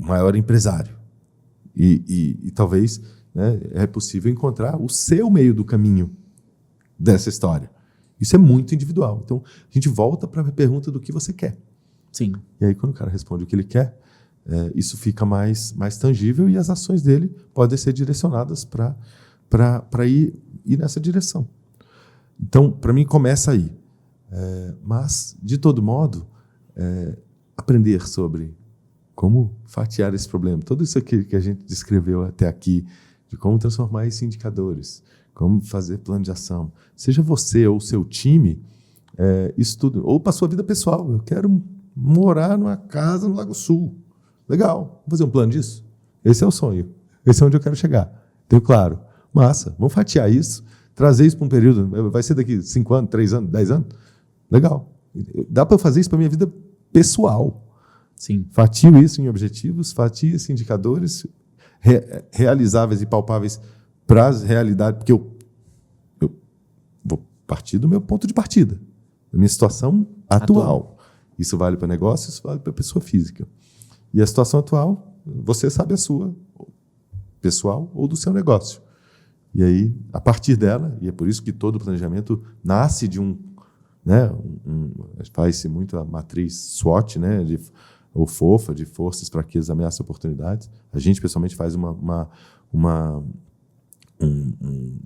Speaker 2: maior empresário. E talvez, né, é possível encontrar o seu meio do caminho dessa história. Isso é muito individual. Então, a gente volta para a pergunta do que você quer.
Speaker 1: Sim.
Speaker 2: E aí, quando o cara responde o que ele quer, isso fica mais tangível e as ações dele podem ser direcionadas para ir nessa direção. Então, para mim, começa aí. Mas, de todo modo, aprender sobre como fatiar esse problema. Tudo isso aqui que a gente descreveu até aqui, de como transformar isso em indicadores, como fazer plano de ação. Seja você ou seu time, isso tudo. Ou para a sua vida pessoal. Eu quero morar numa casa no Lago Sul. Legal. Vamos fazer um plano disso? Esse é o sonho. Esse é onde eu quero chegar. Tenho claro. Massa. Vamos fatiar isso, trazer isso para um período. Vai ser daqui 5 anos, 3 anos, 10 anos? Legal. Dá para fazer isso para a minha vida pessoal.
Speaker 1: Sim.
Speaker 2: Fatio isso em objetivos, fatio isso em indicadores realizáveis e palpáveis para as realidades, porque eu vou partir do meu ponto de partida, da minha situação atual. Isso vale para negócio, isso vale para pessoa física. E a situação atual, você sabe a sua, pessoal ou do seu negócio. E aí, a partir dela, e é por isso que todo planejamento nasce de faz-se muito a matriz SWOT, né, ou FOFA, de forças, fraquezas, ameaças, oportunidades. A gente, pessoalmente, faz um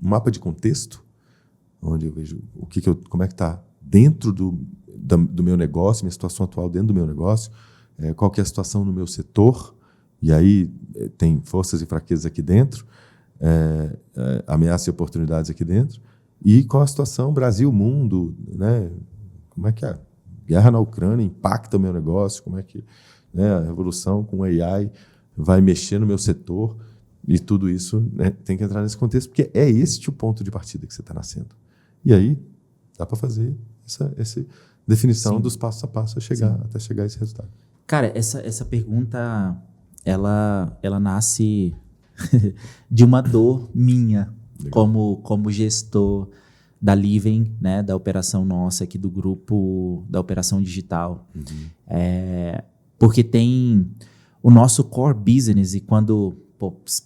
Speaker 2: mapa de contexto, onde eu vejo como é que está dentro do meu negócio, minha situação atual dentro do meu negócio, qual que é a situação no meu setor, e aí tem forças e fraquezas aqui dentro, ameaças e oportunidades aqui dentro, e qual a situação Brasil, mundo, né? Como é que a guerra na Ucrânia impacta o meu negócio, como é que, né, a revolução com AI vai mexer no meu setor, e tudo isso, né, tem que entrar nesse contexto, porque é este o ponto de partida que você está nascendo. E aí dá para fazer essa definição Sim. dos passos a passo até chegar a esse resultado.
Speaker 1: Cara, essa pergunta, ela nasce de uma dor minha, como gestor da Living, né, da operação nossa aqui do grupo, da operação digital. Porque tem o nosso core business, e quando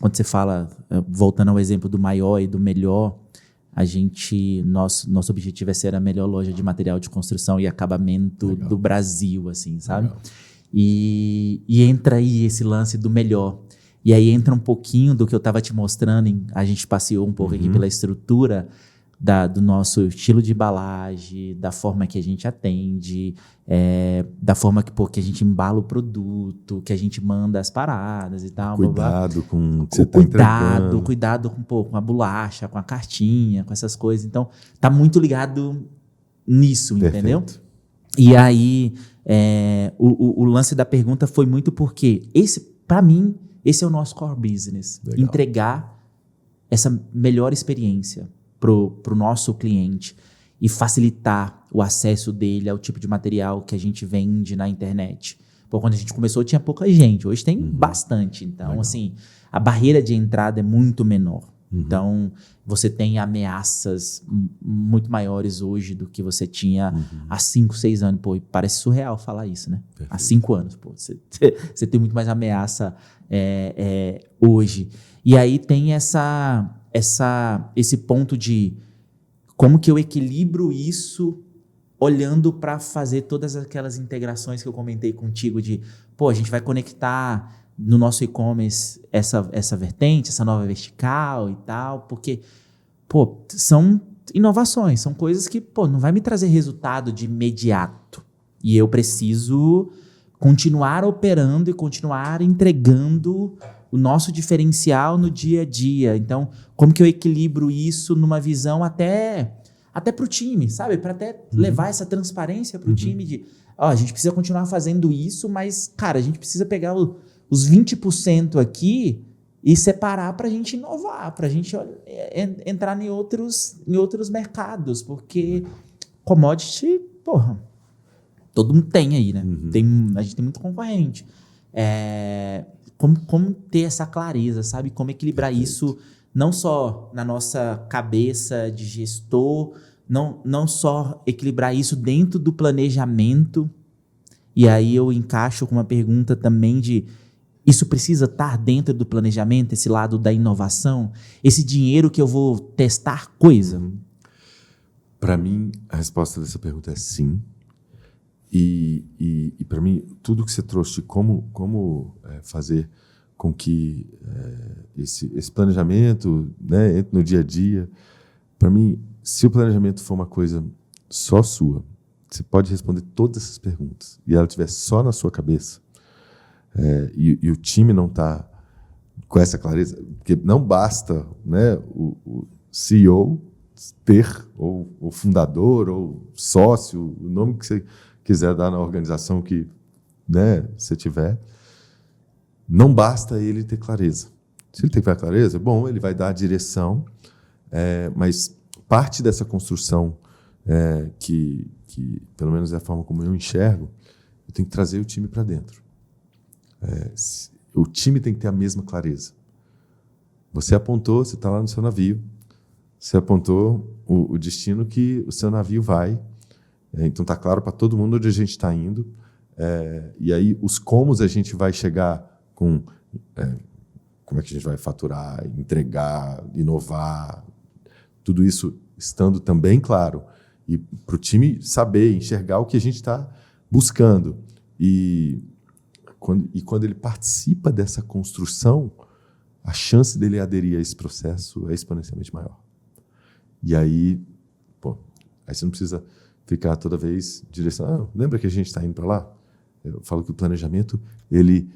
Speaker 1: você fala, voltando ao exemplo do maior e do melhor, nosso objetivo é ser a melhor loja de material de construção e acabamento do Brasil, assim, sabe? E entra aí esse lance do melhor. E aí entra um pouquinho do que eu estava te mostrando, a gente passeou um pouco aqui pela estrutura do nosso estilo de embalagem, da forma que a gente atende, da forma que a gente embala o produto, que a gente manda as paradas e tal.
Speaker 2: Cuidado com o que você está entregando.
Speaker 1: Cuidado com a bolacha, com a cartinha, com essas coisas. Então, tá muito ligado nisso, Perfeito. Entendeu? E aí, o lance da pergunta foi muito porque, para mim, esse é o nosso core business. Legal. Entregar essa melhor experiência pro nosso cliente e facilitar o acesso dele ao tipo de material que a gente vende na internet. Quando a gente começou tinha pouca gente, hoje tem bastante. Então, Legal. Assim, a barreira de entrada é muito menor. Então, você tem ameaças muito maiores hoje do que você tinha há 5, 6 anos. Pô, parece surreal falar isso, né? Perfeito. Há 5 anos, pô, você tem muito mais ameaça hoje. E aí tem esse ponto de como que eu equilibro isso olhando para fazer todas aquelas integrações que eu comentei contigo de, a gente vai conectar no nosso e-commerce essa vertente, essa nova vertical e tal, porque, são inovações, são coisas que, não vai me trazer resultado de imediato. E eu preciso continuar operando e continuar entregando o nosso diferencial no dia a dia. Então, como que eu equilibro isso numa visão até para o time, sabe? Para até levar essa transparência para o time de, a gente precisa continuar fazendo isso, mas, cara, a gente precisa pegar os 20% aqui e separar para a gente inovar, para a gente entrar em outros mercados, porque commodity, todo mundo tem aí, né? A gente tem muito concorrente. Como ter essa clareza, sabe? Como equilibrar isso, não só na nossa cabeça de gestor, não só equilibrar isso dentro do planejamento, e aí eu encaixo com uma pergunta também de isso precisa estar dentro do planejamento, esse lado da inovação, esse dinheiro que eu vou testar coisa?
Speaker 2: Para mim, a resposta dessa pergunta é sim. E para mim, tudo que você trouxe de como fazer com que esse planejamento, né, entre no dia a dia, para mim, se o planejamento for uma coisa só sua, você pode responder todas essas perguntas e ela estiver só na sua cabeça, e o time não está com essa clareza, porque não basta, né, o CEO ter, ou o fundador, ou sócio, o nome que você quiser dar na organização que, né, você tiver, não basta ele ter clareza. Se ele tiver clareza, bom, ele vai dar a direção, mas parte dessa construção, que pelo menos é a forma como eu enxergo, eu tenho que trazer o time para dentro. O time tem que ter a mesma clareza. Você apontou, você está lá no seu navio, você apontou o destino que o seu navio vai, então está claro para todo mundo onde a gente está indo, e aí os comos a gente vai chegar com como é que a gente vai faturar, entregar, inovar, tudo isso estando também claro, e para o time saber, enxergar o que a gente está buscando. E quando ele participa dessa construção, a chance dele aderir a esse processo é exponencialmente maior. E aí, aí você não precisa ficar toda vez direcionando. Lembra que a gente está indo para lá? Eu falo que o planejamento, ele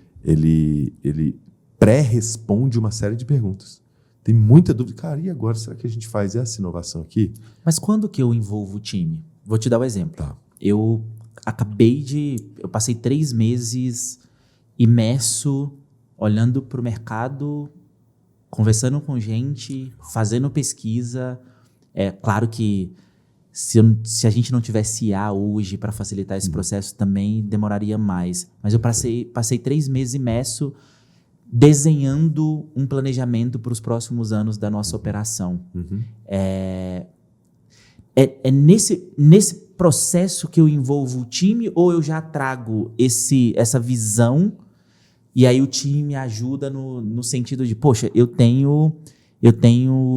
Speaker 2: pré-responde uma série de perguntas. Tem muita dúvida. Cara, e agora? Será que a gente faz essa inovação aqui?
Speaker 1: Mas quando que eu envolvo o time? Vou te dar um exemplo.
Speaker 2: Tá.
Speaker 1: Eu passei 3 meses imerso, olhando para o mercado, conversando com gente, fazendo pesquisa. É claro que se a gente não tivesse IA hoje para facilitar esse processo, também demoraria mais. Mas eu passei 3 meses imerso desenhando um planejamento para os próximos anos da nossa operação.
Speaker 2: Uhum.
Speaker 1: É nesse processo que eu envolvo o time, ou eu já trago essa visão e aí o time ajuda no sentido de, poxa, eu tenho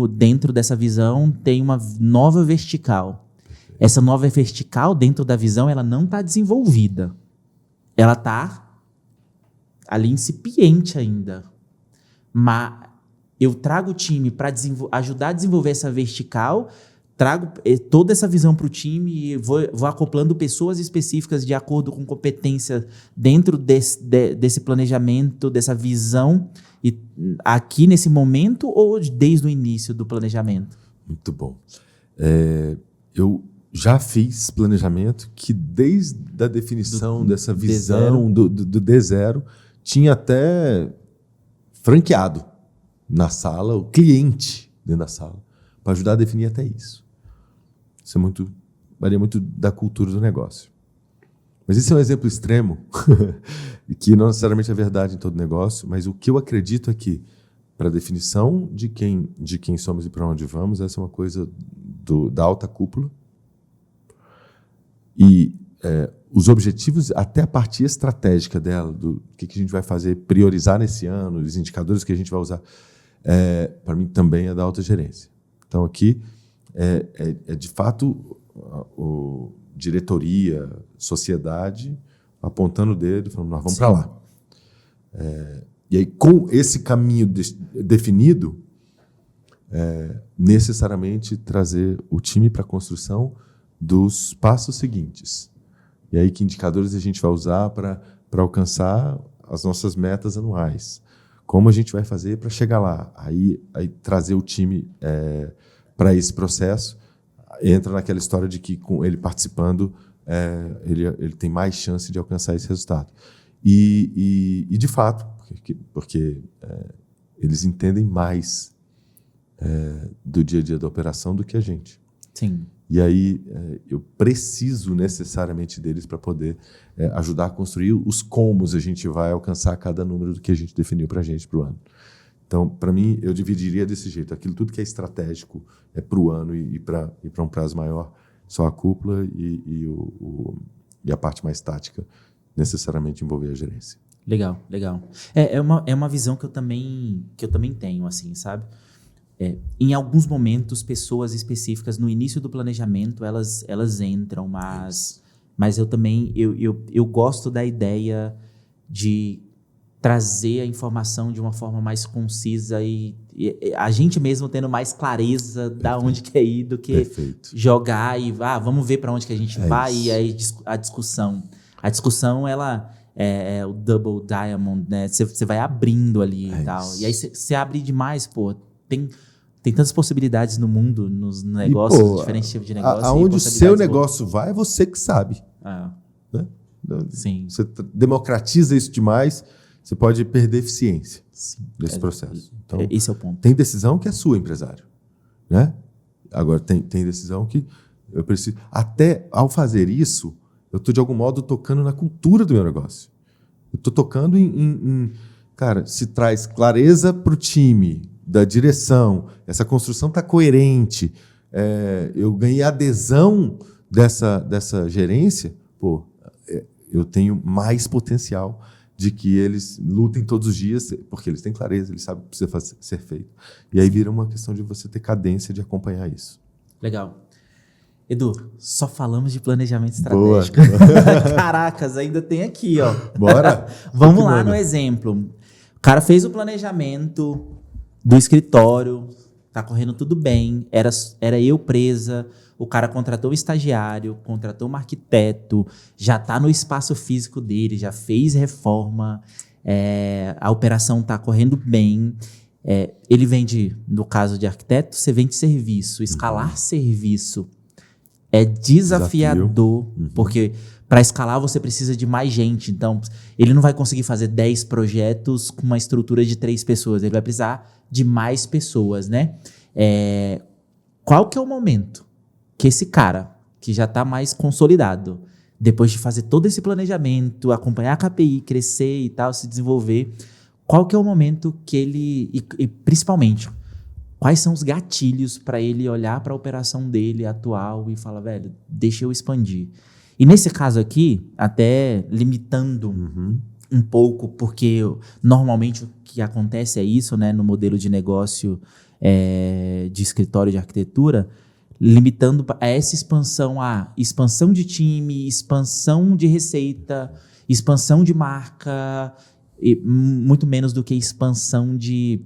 Speaker 1: dentro dessa visão, tem uma nova vertical. Essa nova vertical dentro da visão, ela não está desenvolvida. Ela está ali incipiente ainda. Mas eu trago o time para ajudar a desenvolver essa vertical, trago toda essa visão para o time e vou acoplando pessoas específicas de acordo com competência dentro desse planejamento, dessa visão, e aqui nesse momento ou desde o início do planejamento?
Speaker 2: Muito bom. Eu já fiz planejamento que desde a definição dessa visão do D0 tinha até franqueado na sala, o cliente dentro da sala, para ajudar a definir até isso. Isso varia muito da cultura do negócio. Mas esse é um exemplo extremo, que não necessariamente é verdade em todo negócio, mas o que eu acredito é que, para a definição de quem somos e para onde vamos, essa é uma coisa da alta cúpula. E os objetivos, até a parte estratégica dela, do que a gente vai fazer, priorizar nesse ano, os indicadores que a gente vai usar, para mim também é da alta gerência. Então aqui é de fato diretoria, sociedade, apontando o dedo, falando, nós vamos para lá. E aí, com esse caminho definido, necessariamente trazer o time para a construção dos passos seguintes. E aí, que indicadores a gente vai usar para alcançar as nossas metas anuais? Como a gente vai fazer para chegar lá? Aí trazer o time para esse processo, entra naquela história de que, com ele participando, ele tem mais chance de alcançar esse resultado. E de fato, porque eles entendem mais do dia a dia da operação do que a gente.
Speaker 1: Sim.
Speaker 2: E aí eu preciso necessariamente deles para poder ajudar a construir os comos a gente vai alcançar cada número do que a gente definiu para a gente para o ano. Então, para mim, eu dividiria desse jeito. Aquilo tudo que é estratégico é para o ano e para um prazo maior, só a cúpula e a parte mais tática necessariamente envolver a gerência.
Speaker 1: Legal, legal. É uma visão que eu também tenho, assim, sabe? Em alguns momentos, pessoas específicas no início do planejamento, elas entram, mas eu também eu gosto da ideia de trazer a informação de uma forma mais concisa e a gente mesmo tendo mais clareza da onde quer ir do que jogar e vamos ver para onde que a gente vai isso. E aí a discussão ela é o double diamond, né? Você vai abrindo ali e tal. Isso. E aí você abre demais, pô, tem tantas possibilidades no mundo, nos negócios, diferentes tipos de negócio.
Speaker 2: Aonde o seu negócio vai, é você que sabe. Né?
Speaker 1: Sim.
Speaker 2: Você democratiza isso demais, você pode perder eficiência desse processo. Então,
Speaker 1: esse é o ponto.
Speaker 2: Tem decisão que é sua, empresário. Né? Agora, tem decisão que eu preciso... Até ao fazer isso, eu estou, de algum modo, tocando na cultura do meu negócio. Eu estou tocando Cara, se traz clareza para o time, da direção, essa construção está coerente, eu ganhei adesão dessa gerência, pô, eu tenho mais potencial de que eles lutem todos os dias, porque eles têm clareza, eles sabem o que precisa ser feito. E aí vira uma questão de você ter cadência de acompanhar isso.
Speaker 1: Legal. Edu, só falamos de planejamento estratégico. Caracas, ainda tem aqui, ó.
Speaker 2: Bora?
Speaker 1: Vamos lá no exemplo. O cara fez o planejamento do escritório, tá correndo tudo bem, era eu presa, o cara contratou um estagiário, contratou um arquiteto, já tá no espaço físico dele, já fez reforma, a operação tá correndo bem. Ele vende, no caso de arquiteto, você vende serviço. Escalar serviço é desafiador, porque para escalar você precisa de mais gente. Então, ele não vai conseguir fazer 10 projetos com uma estrutura de 3 pessoas. Ele vai precisar de mais pessoas, né? Qual que é o momento que esse cara, que já está mais consolidado, depois de fazer todo esse planejamento, acompanhar a KPI, crescer e tal, se desenvolver, qual que é o momento que ele... E principalmente, quais são os gatilhos para ele olhar para a operação dele atual e falar, velho, deixa eu expandir. E nesse caso aqui, até limitando um pouco, porque normalmente o que acontece é isso, né, no modelo de negócio de escritório de arquitetura, limitando a essa expansão a expansão de time, expansão de receita, expansão de marca, e muito menos do que expansão de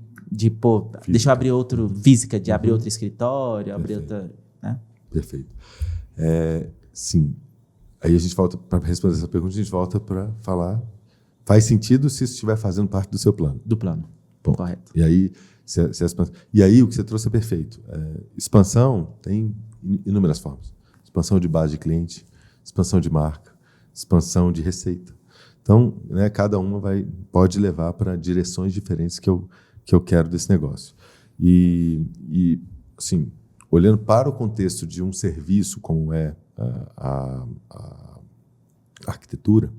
Speaker 1: pô, deixa eu abrir outro física, de abrir outro escritório, abrir outra... Né?
Speaker 2: Perfeito. Sim. Aí a gente volta, para responder essa pergunta, a gente volta para falar, faz sentido se isso estiver fazendo parte do seu plano.
Speaker 1: Do plano.
Speaker 2: Bom,
Speaker 1: correto.
Speaker 2: E aí, e aí o que você trouxe é perfeito. Expansão tem inúmeras formas. Expansão de base de cliente, expansão de marca, expansão de receita. Então, né, cada uma pode levar para direções diferentes que eu quero desse negócio. E assim, olhando para o contexto de um serviço como é a arquitetura,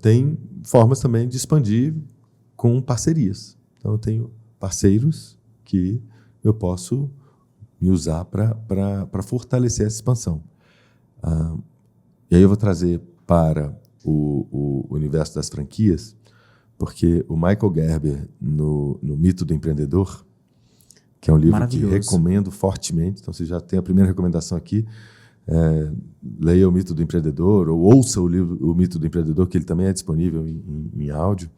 Speaker 2: tem formas também de expandir com parcerias. Então, eu tenho parceiros que eu posso me usar para fortalecer essa expansão. E aí eu vou trazer para o universo das franquias, porque o Michael Gerber, no Mito do Empreendedor, que é um livro que recomendo fortemente, então você já tem a primeira recomendação aqui, leia o Mito do Empreendedor, ou ouça o livro O Mito do Empreendedor, que ele também é disponível em áudio.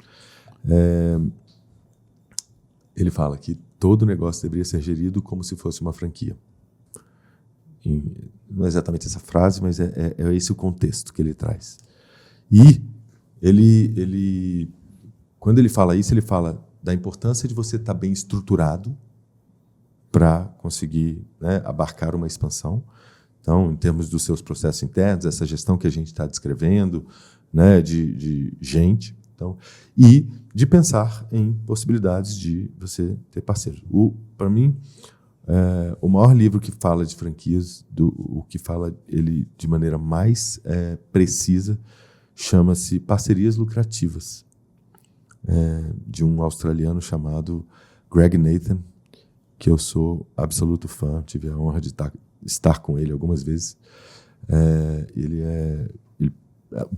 Speaker 2: Ele fala que todo negócio deveria ser gerido como se fosse uma franquia. Não é exatamente essa frase, mas é esse o contexto que ele traz. E ele quando ele fala isso, ele fala da importância de você estar bem estruturado para conseguir, né, abarcar uma expansão. Então, em termos dos seus processos internos, essa gestão que a gente está descrevendo, né, de gente, então, e de pensar em possibilidades de você ter parceiros. Para mim, o maior livro que fala de franquias, o que fala ele de maneira mais precisa, chama-se Parcerias Lucrativas. de um australiano chamado Greg Nathan, que eu sou absoluto fã, tive a honra de estar com ele algumas vezes.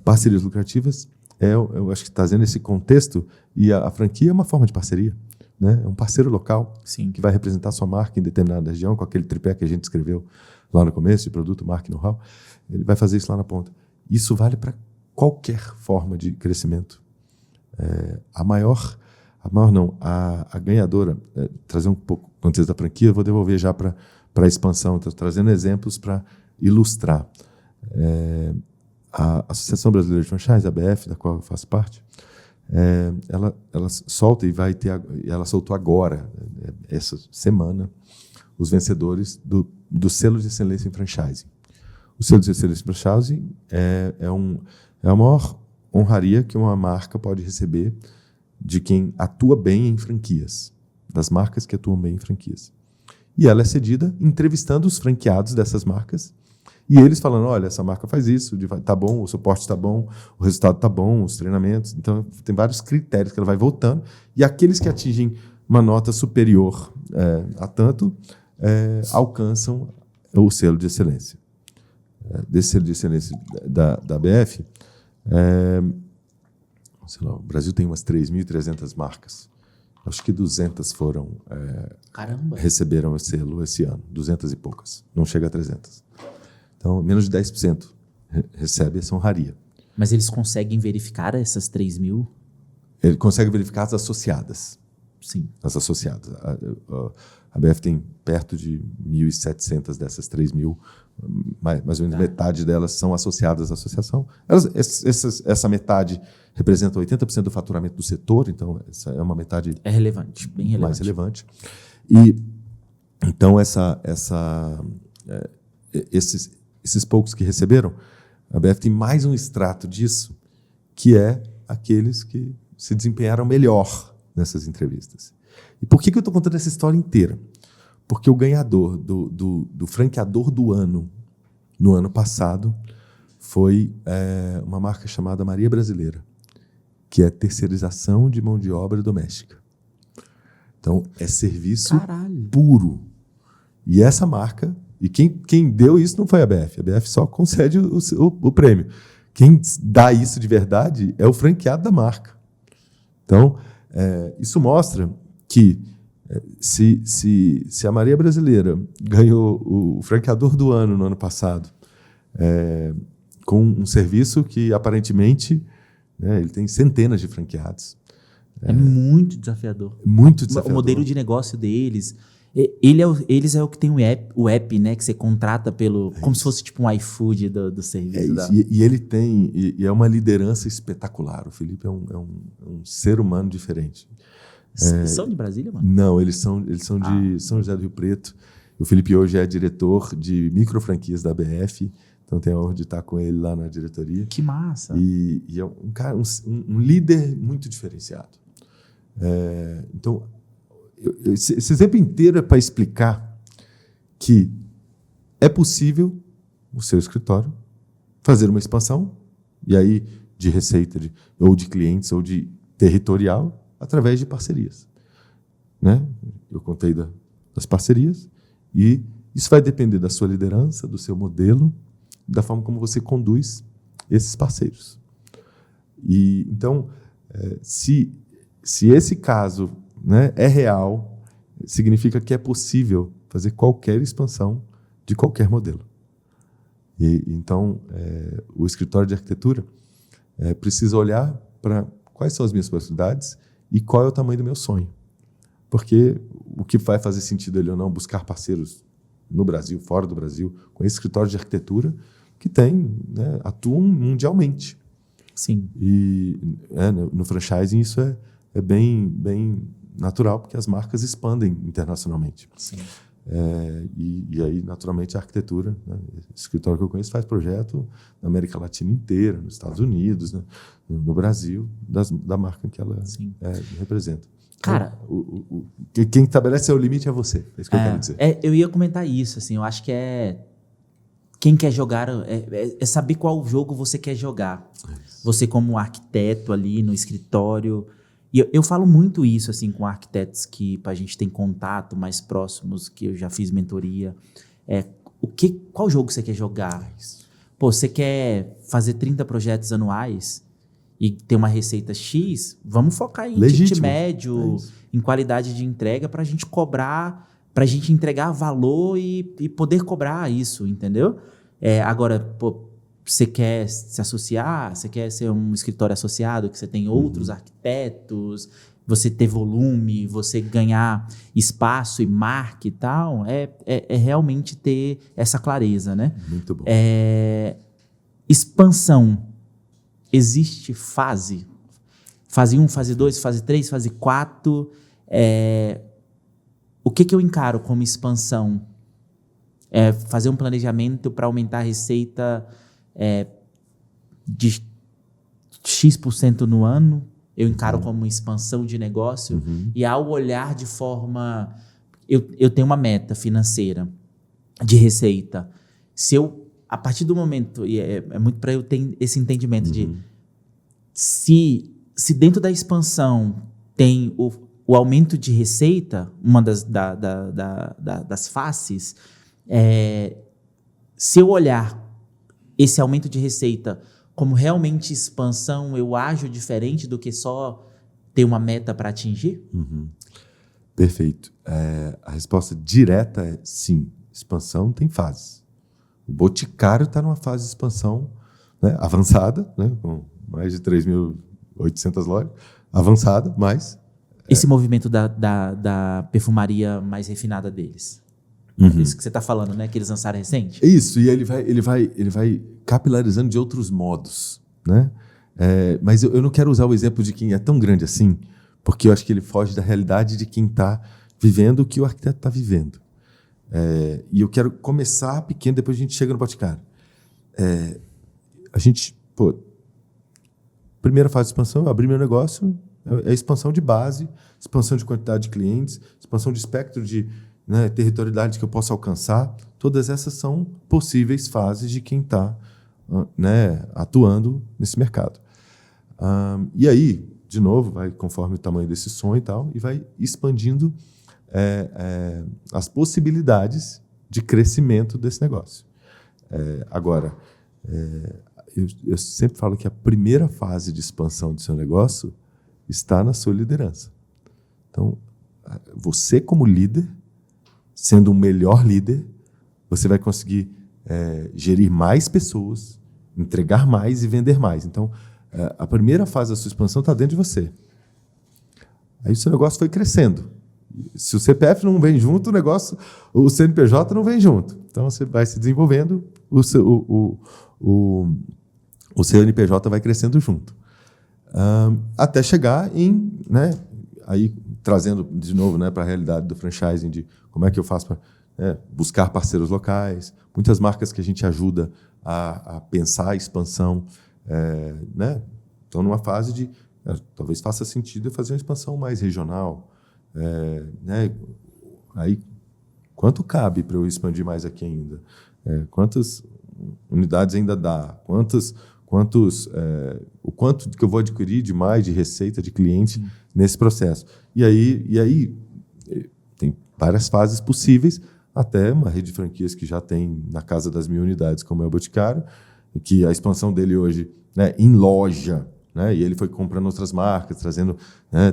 Speaker 2: Parcerias lucrativas, eu acho que trazendo esse contexto, e a franquia é uma forma de parceria, né? É um parceiro local.
Speaker 1: Sim.
Speaker 2: Que vai representar sua marca em determinada região, com aquele tripé que a gente escreveu lá no começo, de produto, marca e know-how. Ele vai fazer isso lá na ponta. Isso vale para qualquer forma de crescimento. A ganhadora, trazer um pouco o contexto da franquia, eu vou devolver já para a expansão, trazendo exemplos para ilustrar. A Associação Brasileira de Franchise, a ABF, da qual eu faço parte, ela solta ela soltou agora, essa semana, os vencedores do selo de excelência em franchising. O selo de excelência em franchising é a maior honraria que uma marca pode receber de quem atua bem em franquias, das marcas que atuam bem em franquias. E ela é cedida entrevistando os franqueados dessas marcas, e eles falando, olha, essa marca faz isso, tá bom, o suporte tá bom, o resultado tá bom, os treinamentos. Então, tem vários critérios que ela vai voltando. E aqueles que atingem uma nota superior a tanto, alcançam o selo de excelência. Desse selo de excelência da ABF, sei lá, o Brasil tem umas 3.300 marcas. Acho que 200 receberam o selo esse ano. 200 e poucas. Não chega a 300. Então, menos de 10% recebe essa honraria.
Speaker 1: Mas eles conseguem verificar essas 3.000?
Speaker 2: Ele consegue verificar as associadas.
Speaker 1: Sim.
Speaker 2: As associadas. A BF tem perto de 1.700 dessas 3.000. Mais ou menos metade delas são associadas à associação. Essa metade representa 80% do faturamento do setor, então essa é uma metade...
Speaker 1: É relevante, bem relevante.
Speaker 2: Mais relevante. E, então, esses poucos que receberam, a BF tem mais um extrato disso, que é aqueles que se desempenharam melhor nessas entrevistas. E por que eu estou contando essa história inteira? Porque o ganhador do franqueador do ano, no ano passado, foi uma marca chamada Maria Brasileira, que é terceirização de mão de obra doméstica. Então, é serviço puro. E essa marca... E quem deu isso não foi a BF. A BF só concede o prêmio. Quem dá isso de verdade é o franqueado da marca. Então, isso mostra que se a Maria Brasileira ganhou o franqueador do ano no ano passado, com um serviço que aparentemente ele tem centenas de franqueados.
Speaker 1: É muito desafiador.
Speaker 2: Muito desafiador.
Speaker 1: O modelo de negócio deles... Eles é o que tem o app, né? Que você contrata como se fosse tipo um iFood do serviço.
Speaker 2: E ele tem... E é uma liderança espetacular. O Felipe é um ser humano diferente.
Speaker 1: São de Brasília, mano?
Speaker 2: Não, eles são de São José do Rio Preto. O Felipe hoje é diretor de microfranquias da BF. Então tenho a honra de estar com ele lá na diretoria.
Speaker 1: Que massa!
Speaker 2: E é um cara, um líder muito diferenciado. Então... Esse exemplo inteiro é para explicar que é possível o seu escritório fazer uma expansão, e aí de receita, ou de clientes, ou de territorial, através de parcerias. Né? Eu contei das parcerias, e isso vai depender da sua liderança, do seu modelo, da forma como você conduz esses parceiros. E, então, se esse caso... é real, significa que é possível fazer qualquer expansão de qualquer modelo. Então, o escritório de arquitetura precisa olhar para quais são as minhas possibilidades e qual é o tamanho do meu sonho. Porque o que vai fazer sentido ele ou não buscar parceiros no Brasil, fora do Brasil, com esse escritório de arquitetura que atuam mundialmente.
Speaker 1: Sim.
Speaker 2: E no franchising isso é bem natural, porque as marcas expandem internacionalmente.
Speaker 1: Sim.
Speaker 2: E aí, naturalmente, a arquitetura, o escritório que eu conheço faz projeto na América Latina inteira, nos Estados Unidos, no Brasil, da marca que ela representa.
Speaker 1: Cara...
Speaker 2: Quem estabelece o limite é você, é isso que eu quero dizer.
Speaker 1: Eu ia comentar isso, assim, eu acho que quem quer jogar, é saber qual jogo você quer jogar. Você como arquiteto ali no escritório... E eu falo muito isso assim com arquitetos que a gente tem contato mais próximos, que eu já fiz mentoria. Qual jogo você quer jogar? Pô, você quer fazer 30 projetos anuais e ter uma receita X? Vamos focar em ticket médio, em qualidade de entrega para a gente cobrar, para a gente entregar valor e poder cobrar isso, entendeu? Agora, pô, você quer se associar, você quer ser um escritório associado, que você tem outros arquitetos, você ter volume, você ganhar espaço e marca e tal, é realmente ter essa clareza, né?
Speaker 2: Muito bom.
Speaker 1: Expansão. Existe fase? Fase 1, fase 2, fase 3, fase 4. O que eu encaro como expansão? Fazer um planejamento para aumentar a receita de X% no ano, eu encaro como expansão de negócio. E ao olhar de forma... Eu tenho uma meta financeira de receita. A partir do momento, e é muito para eu ter esse entendimento de se dentro da expansão tem o aumento de receita, uma das faces, se eu olhar esse aumento de receita como realmente expansão, eu ajo diferente do que só ter uma meta para atingir?
Speaker 2: Perfeito. A resposta direta é sim. Expansão tem fases. O Boticário está numa fase de expansão, né, avançada, né, com mais de 3.800 lojas, avançada, mas...
Speaker 1: Esse movimento da perfumaria mais refinada deles. Isso que você está falando, né? Que eles lançaram recente?
Speaker 2: Isso, e ele vai capilarizando de outros modos, né? Mas eu não quero usar o exemplo de quem é tão grande assim, porque eu acho que ele foge da realidade de quem está vivendo o que o arquiteto está vivendo. E eu quero começar pequeno, depois a gente chega no Boticário. Primeira fase de expansão, eu abri meu negócio, é expansão de base, expansão de quantidade de clientes, expansão de espectro de territorialidade que eu posso alcançar. Todas essas são possíveis fases de quem está atuando nesse mercado. E aí, de novo, vai conforme o tamanho desse sonho e tal, e vai expandindo as possibilidades de crescimento desse negócio. Agora, eu sempre falo que a primeira fase de expansão do seu negócio está na sua liderança. Então, você como líder, sendo um melhor líder, você vai conseguir gerir mais pessoas, entregar mais e vender mais. Então, a primeira fase da sua expansão está dentro de você. Aí o seu negócio foi crescendo. Se o CPF não vem junto, o CNPJ não vem junto. Então, você vai se desenvolvendo, o CNPJ vai crescendo junto. Até chegar em... aí, trazendo de novo para a realidade do franchising, de como é que eu faço para buscar parceiros locais, muitas marcas que a gente ajuda a pensar a expansão, estão numa fase de talvez faça sentido eu fazer uma expansão mais regional. Aí, quanto cabe para eu expandir mais aqui ainda? Quantas unidades ainda dá? O quanto que eu vou adquirir de mais de receita de cliente nesse processo? E aí tem várias fases possíveis, até uma rede de franquias que já tem na casa das 1.000 unidades, como é o Boticário, que a expansão dele hoje em loja, e ele foi comprando outras marcas, trazendo,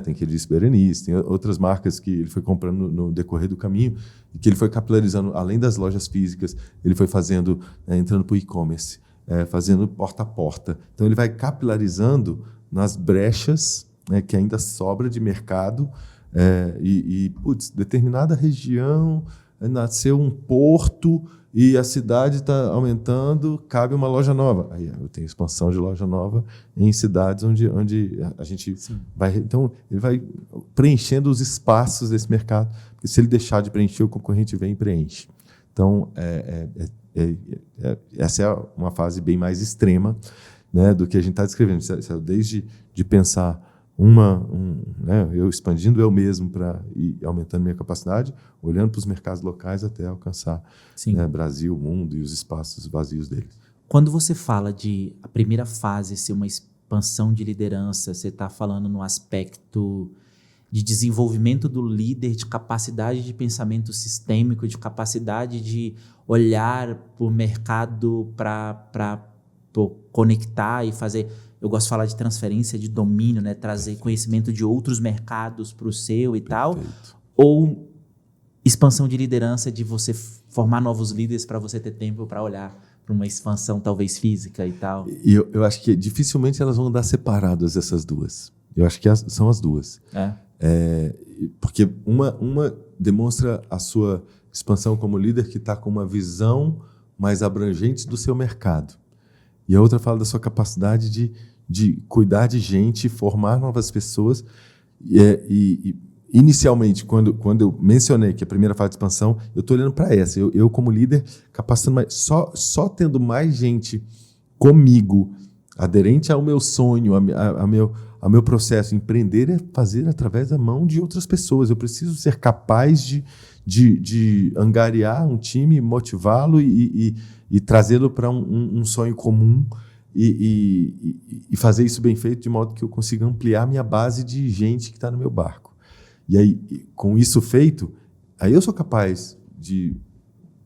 Speaker 2: tem que disse Berenice, tem outras marcas que ele foi comprando no decorrer do caminho, e que ele foi capilarizando, além das lojas físicas, ele foi fazendo, entrando para o e-commerce, fazendo porta a porta. Então, ele vai capilarizando nas brechas que ainda sobra de mercado, determinada região nasceu um porto e a cidade está aumentando, cabe uma loja nova. Aí eu tenho expansão de loja nova em cidades onde a gente vai... Então, ele vai preenchendo os espaços desse mercado, porque se ele deixar de preencher, o concorrente vem e preenche. Então, essa é uma fase bem mais extrema, do que a gente está descrevendo. Desde de pensar eu expandindo eu mesmo para ir aumentando minha capacidade, olhando para os mercados locais até alcançar Brasil, mundo e os espaços vazios deles.
Speaker 1: Quando você fala de a primeira fase ser uma expansão de liderança, você está falando no aspecto de desenvolvimento do líder, de capacidade de pensamento sistêmico, de capacidade de olhar para o mercado para conectar e fazer... Eu gosto de falar de transferência de domínio, né? Trazer conhecimento de outros mercados para o seu e tal. Ou expansão de liderança, de você formar novos líderes para você ter tempo para olhar para uma expansão talvez física e tal.
Speaker 2: E eu acho que dificilmente elas vão andar separadas, essas duas. Eu acho que são as duas. Porque uma demonstra a sua expansão como líder que está com uma visão mais abrangente do seu mercado. E a outra fala da sua capacidade de cuidar de gente, formar novas pessoas. E inicialmente, quando eu mencionei que a primeira fase de expansão, eu estou olhando para essa. Eu como líder, capacitando mais, só tendo mais gente comigo, aderente ao meu sonho, ao meu processo. Empreender é fazer através da mão de outras pessoas. Eu preciso ser capaz de angariar um time, motivá-lo e trazê-lo para um sonho comum e fazer isso bem feito de modo que eu consiga ampliar minha base de gente que está no meu barco. E aí, com isso feito, aí eu sou capaz de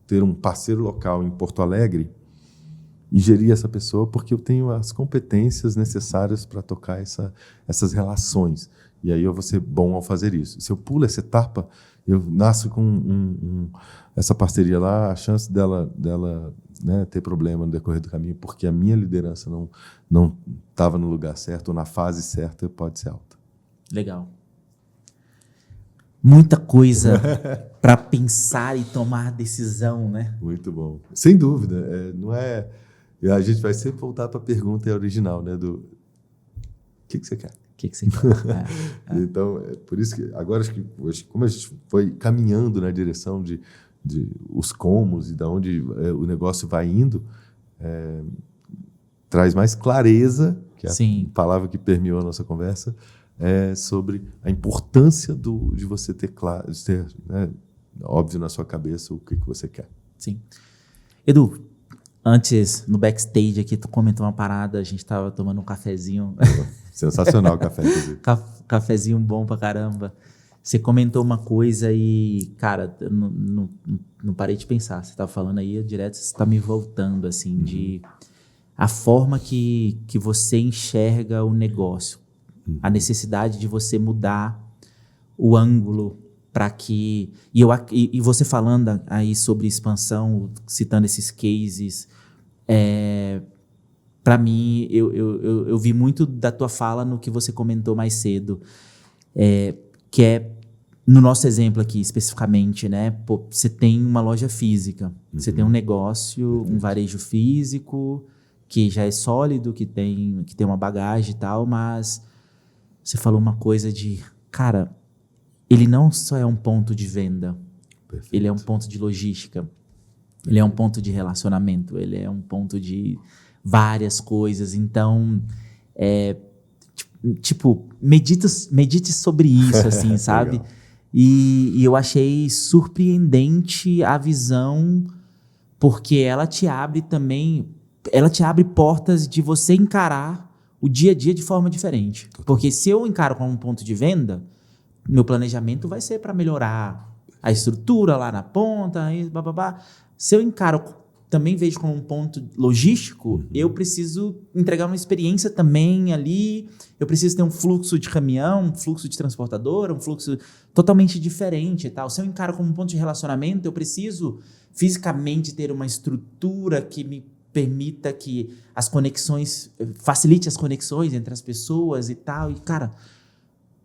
Speaker 2: ter um parceiro local em Porto Alegre e gerir essa pessoa porque eu tenho as competências necessárias para tocar essas relações. E aí eu vou ser bom ao fazer isso. Se eu pulo essa etapa, eu nasço com essa parceria lá, a chance dela né, ter problema no decorrer do caminho porque a minha liderança não estava no lugar certo ou na fase certa, pode ser alta.
Speaker 1: Legal. Muita coisa para pensar e tomar decisão, né?
Speaker 2: Muito bom. Sem dúvida. Não é... A gente vai sempre voltar para a pergunta original, né? Do que você quer?
Speaker 1: O que você quer?
Speaker 2: Então, por isso que agora, acho que como a gente foi caminhando na direção de os comos e de onde o negócio vai indo, traz mais clareza, que é a palavra que permeou a nossa conversa, sobre a importância de você ter claro, de ter, né, óbvio na sua cabeça o que você quer.
Speaker 1: Sim. Edu, antes, no backstage aqui, tu comentou uma parada, a gente tava tomando um cafezinho.
Speaker 2: Sensacional o café, inclusive.
Speaker 1: Cafezinho bom pra caramba. Você comentou uma coisa e, cara, eu não parei de pensar. Você tava falando aí, direto você tá me voltando, assim, de a forma que você enxerga o negócio. A necessidade de você mudar o ângulo para que... E você falando aí sobre expansão, citando esses cases, para mim, eu vi muito da tua fala no que você comentou mais cedo, que é, no nosso exemplo aqui especificamente, né? Pô, você tem uma loja física, você tem um negócio, um varejo físico, que já é sólido, que tem uma bagagem e tal, mas você falou uma coisa de, cara, ele não só é um ponto de venda, perfeito, ele é um ponto de logística, ele é um ponto de relacionamento, ele é um ponto de várias coisas. Então, medite sobre isso, assim, sabe? E eu achei surpreendente a visão, porque ela te abre portas de você encarar o dia a dia de forma diferente. Total. Porque se eu encaro como um ponto de venda, meu planejamento vai ser para melhorar a estrutura lá na ponta, e bababá. Se eu encaro, também vejo como um ponto logístico, eu preciso entregar uma experiência também ali, eu preciso ter um fluxo de caminhão, um fluxo de transportadora, um fluxo totalmente diferente e tal. Se eu encaro como um ponto de relacionamento, eu preciso fisicamente ter uma estrutura que me permita que as conexões, facilite as conexões entre as pessoas e tal. E, cara,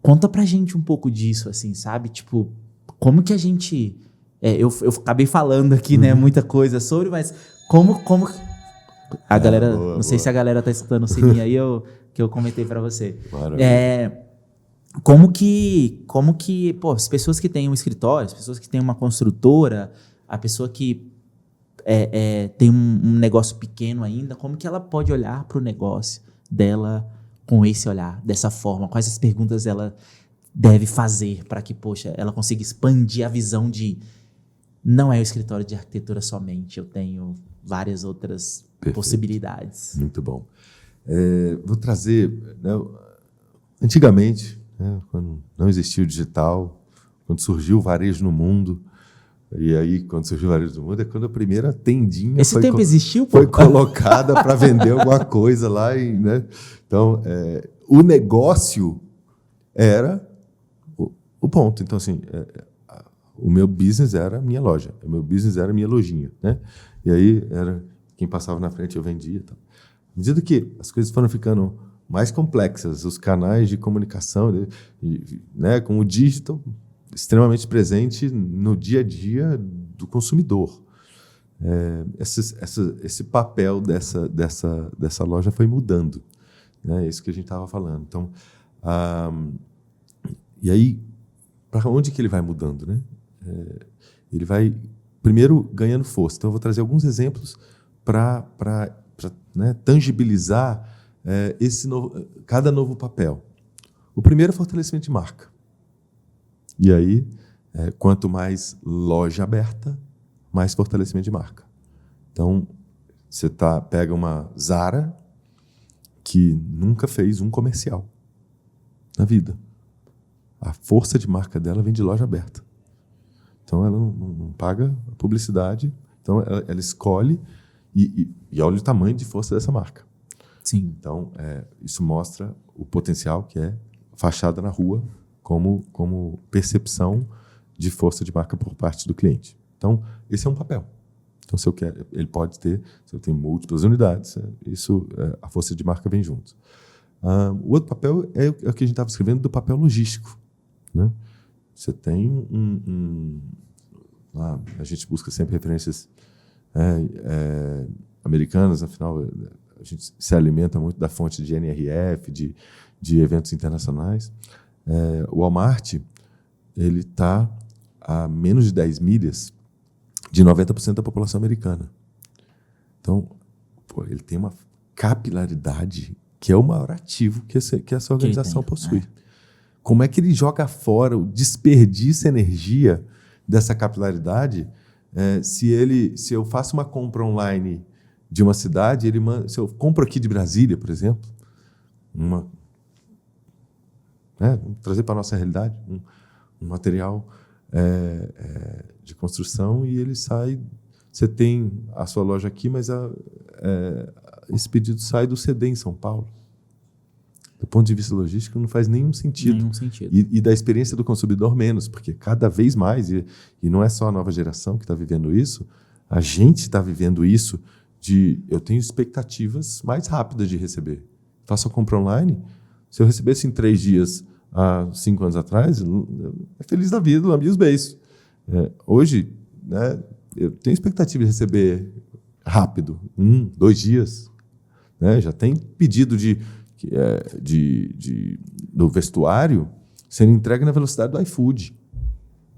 Speaker 1: conta pra gente um pouco disso, assim, sabe? Tipo, como que a gente... eu acabei falando aqui, né, muita coisa sobre, mas como a galera...
Speaker 2: Boa,
Speaker 1: não sei se a galera tá escutando o sininho aí, que eu comentei pra você. Como que, pô, as pessoas que têm um escritório, as pessoas que têm uma construtora, a pessoa que tem um negócio pequeno ainda, como que ela pode olhar para o negócio dela com esse olhar, dessa forma? Quais as perguntas ela deve fazer para que, poxa, ela consiga expandir a visão de não é o escritório de arquitetura somente, eu tenho várias outras possibilidades.
Speaker 2: Muito bom. Vou trazer, né, antigamente, né, quando não existia o digital, quando surgiu o varejo no mundo, e aí quando surgiu o varejo no mundo é quando a primeira tendinha
Speaker 1: Esse tempo existiu, pô?
Speaker 2: foi colocada para vender alguma coisa lá. Né? Então, o negócio era o ponto. Então, assim, o meu business era a minha loja, o meu business era a minha lojinha. Né? E aí, era quem passava na frente, eu vendia. Tá? À medida que as coisas foram ficando mais complexas, os canais de comunicação, né, com o digital extremamente presente no dia a dia do consumidor. Esse papel dessa loja foi mudando. Né? É isso que a gente estava falando. Então, e aí, para onde que ele vai mudando? Né? Ele vai, primeiro, ganhando força. Então, eu vou trazer alguns exemplos para né, tangibilizar cada novo papel. O primeiro é fortalecimento de marca. E aí, quanto mais loja aberta, mais fortalecimento de marca. Então, você pega uma Zara que nunca fez um comercial na vida. A força de marca dela vem de loja aberta. Então, ela não paga a publicidade. Então, ela escolhe e olha o tamanho de força dessa marca.
Speaker 1: Sim.
Speaker 2: Então, isso mostra o potencial que é fachada na rua como percepção de força de marca por parte do cliente. Então, esse é um papel. Então, se eu quero, ele pode ter, se eu tenho múltiplas unidades, a força de marca vem junto. O outro papel é o que a gente estava escrevendo do papel logístico. Né? Você tem lá, a gente busca sempre referências americanas, afinal, a gente se alimenta muito da fonte de NRF, de eventos internacionais. O Walmart ele está a menos de 10 milhas de 90% da população americana. Então, ele tem uma capilaridade que é o maior ativo que essa organização possui. Como é que ele joga fora, desperdiça energia dessa capilaridade? Se eu faço uma compra online de uma cidade, se eu compro aqui de Brasília, por exemplo, vamos trazer para a nossa realidade um material de construção e ele sai. Você tem a sua loja aqui, mas esse pedido sai do CD em São Paulo. Do ponto de vista logístico, não faz nenhum sentido.
Speaker 1: Nenhum sentido.
Speaker 2: E da experiência do consumidor, menos, porque cada vez mais, e não é só a nova geração que está vivendo isso, a gente está vivendo isso eu tenho expectativas mais rápidas de receber. Faço a compra online, se eu recebesse em 3 dias, há 5 anos atrás, é feliz da vida, lambia os beijos. Hoje, né, eu tenho expectativa de receber rápido, 1, 2 dias. Né? Já tem pedido do vestuário sendo entregue na velocidade do iFood.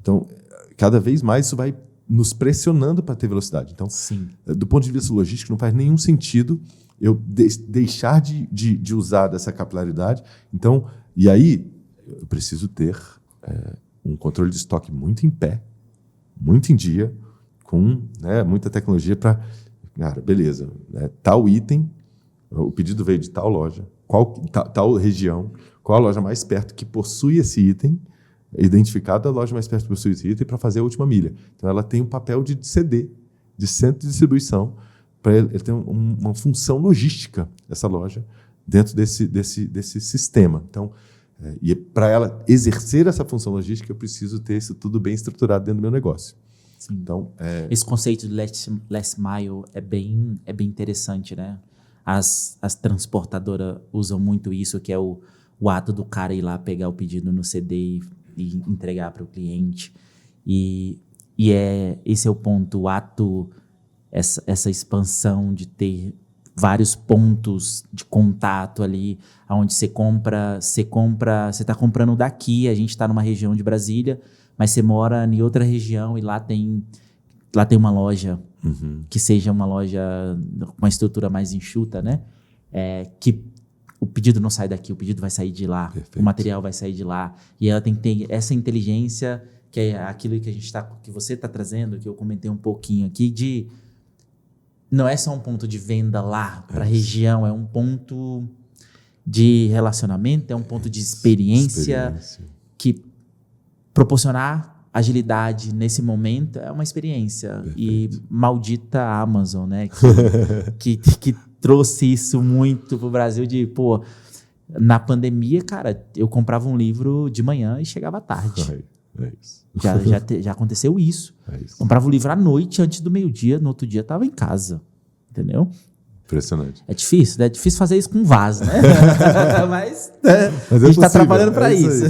Speaker 2: Então, cada vez mais isso vai nos pressionando para ter velocidade. Então,
Speaker 1: sim,
Speaker 2: do ponto de vista logístico, não faz nenhum sentido eu deixar de usar dessa capilaridade. Então, e aí, eu preciso ter um controle de estoque muito em pé, muito em dia, com muita tecnologia para... Cara, beleza, tal item, o pedido veio de tal loja, tal região, qual a loja mais perto que possui esse item, identificada a loja mais perto que possui esse item para fazer a última milha. Então, ela tem um papel de CD, de centro de distribuição, para ele ter uma função logística, essa loja, dentro desse sistema. Então, e para ela exercer essa função logística, eu preciso ter isso tudo bem estruturado dentro do meu negócio.
Speaker 1: Sim.
Speaker 2: Então,
Speaker 1: esse conceito de last mile é bem interessante, né? As transportadoras usam muito isso, que é o ato do cara ir lá pegar o pedido no CD e entregar para o cliente. E esse é o ponto, o ato, essa expansão de ter vários pontos de contato ali, onde você está comprando daqui, a gente está numa região de Brasília, mas você mora em outra região e lá tem uma loja, que seja uma loja com uma estrutura mais enxuta, né? Que o pedido não sai daqui, o pedido vai sair de lá,
Speaker 2: Perfeito.
Speaker 1: O material vai sair de lá. E ela tem que ter essa inteligência, que é aquilo que você está trazendo, que eu comentei um pouquinho aqui, de não é só um ponto de venda lá para a região, é um ponto de relacionamento, é um ponto de experiência. Que proporcionar agilidade nesse momento é uma experiência.
Speaker 2: Perfeito.
Speaker 1: E maldita Amazon, né? Que trouxe isso muito pro Brasil de, pô, na pandemia, cara, eu comprava um livro de manhã e chegava à tarde.
Speaker 2: É isso.
Speaker 1: Já aconteceu isso.
Speaker 2: É isso.
Speaker 1: Comprava o livro à noite, antes do meio-dia, no outro dia estava em casa. Entendeu?
Speaker 2: Impressionante.
Speaker 1: É difícil, né? É difícil fazer isso com vaso, né? Mas
Speaker 2: Mas
Speaker 1: a gente está trabalhando para isso.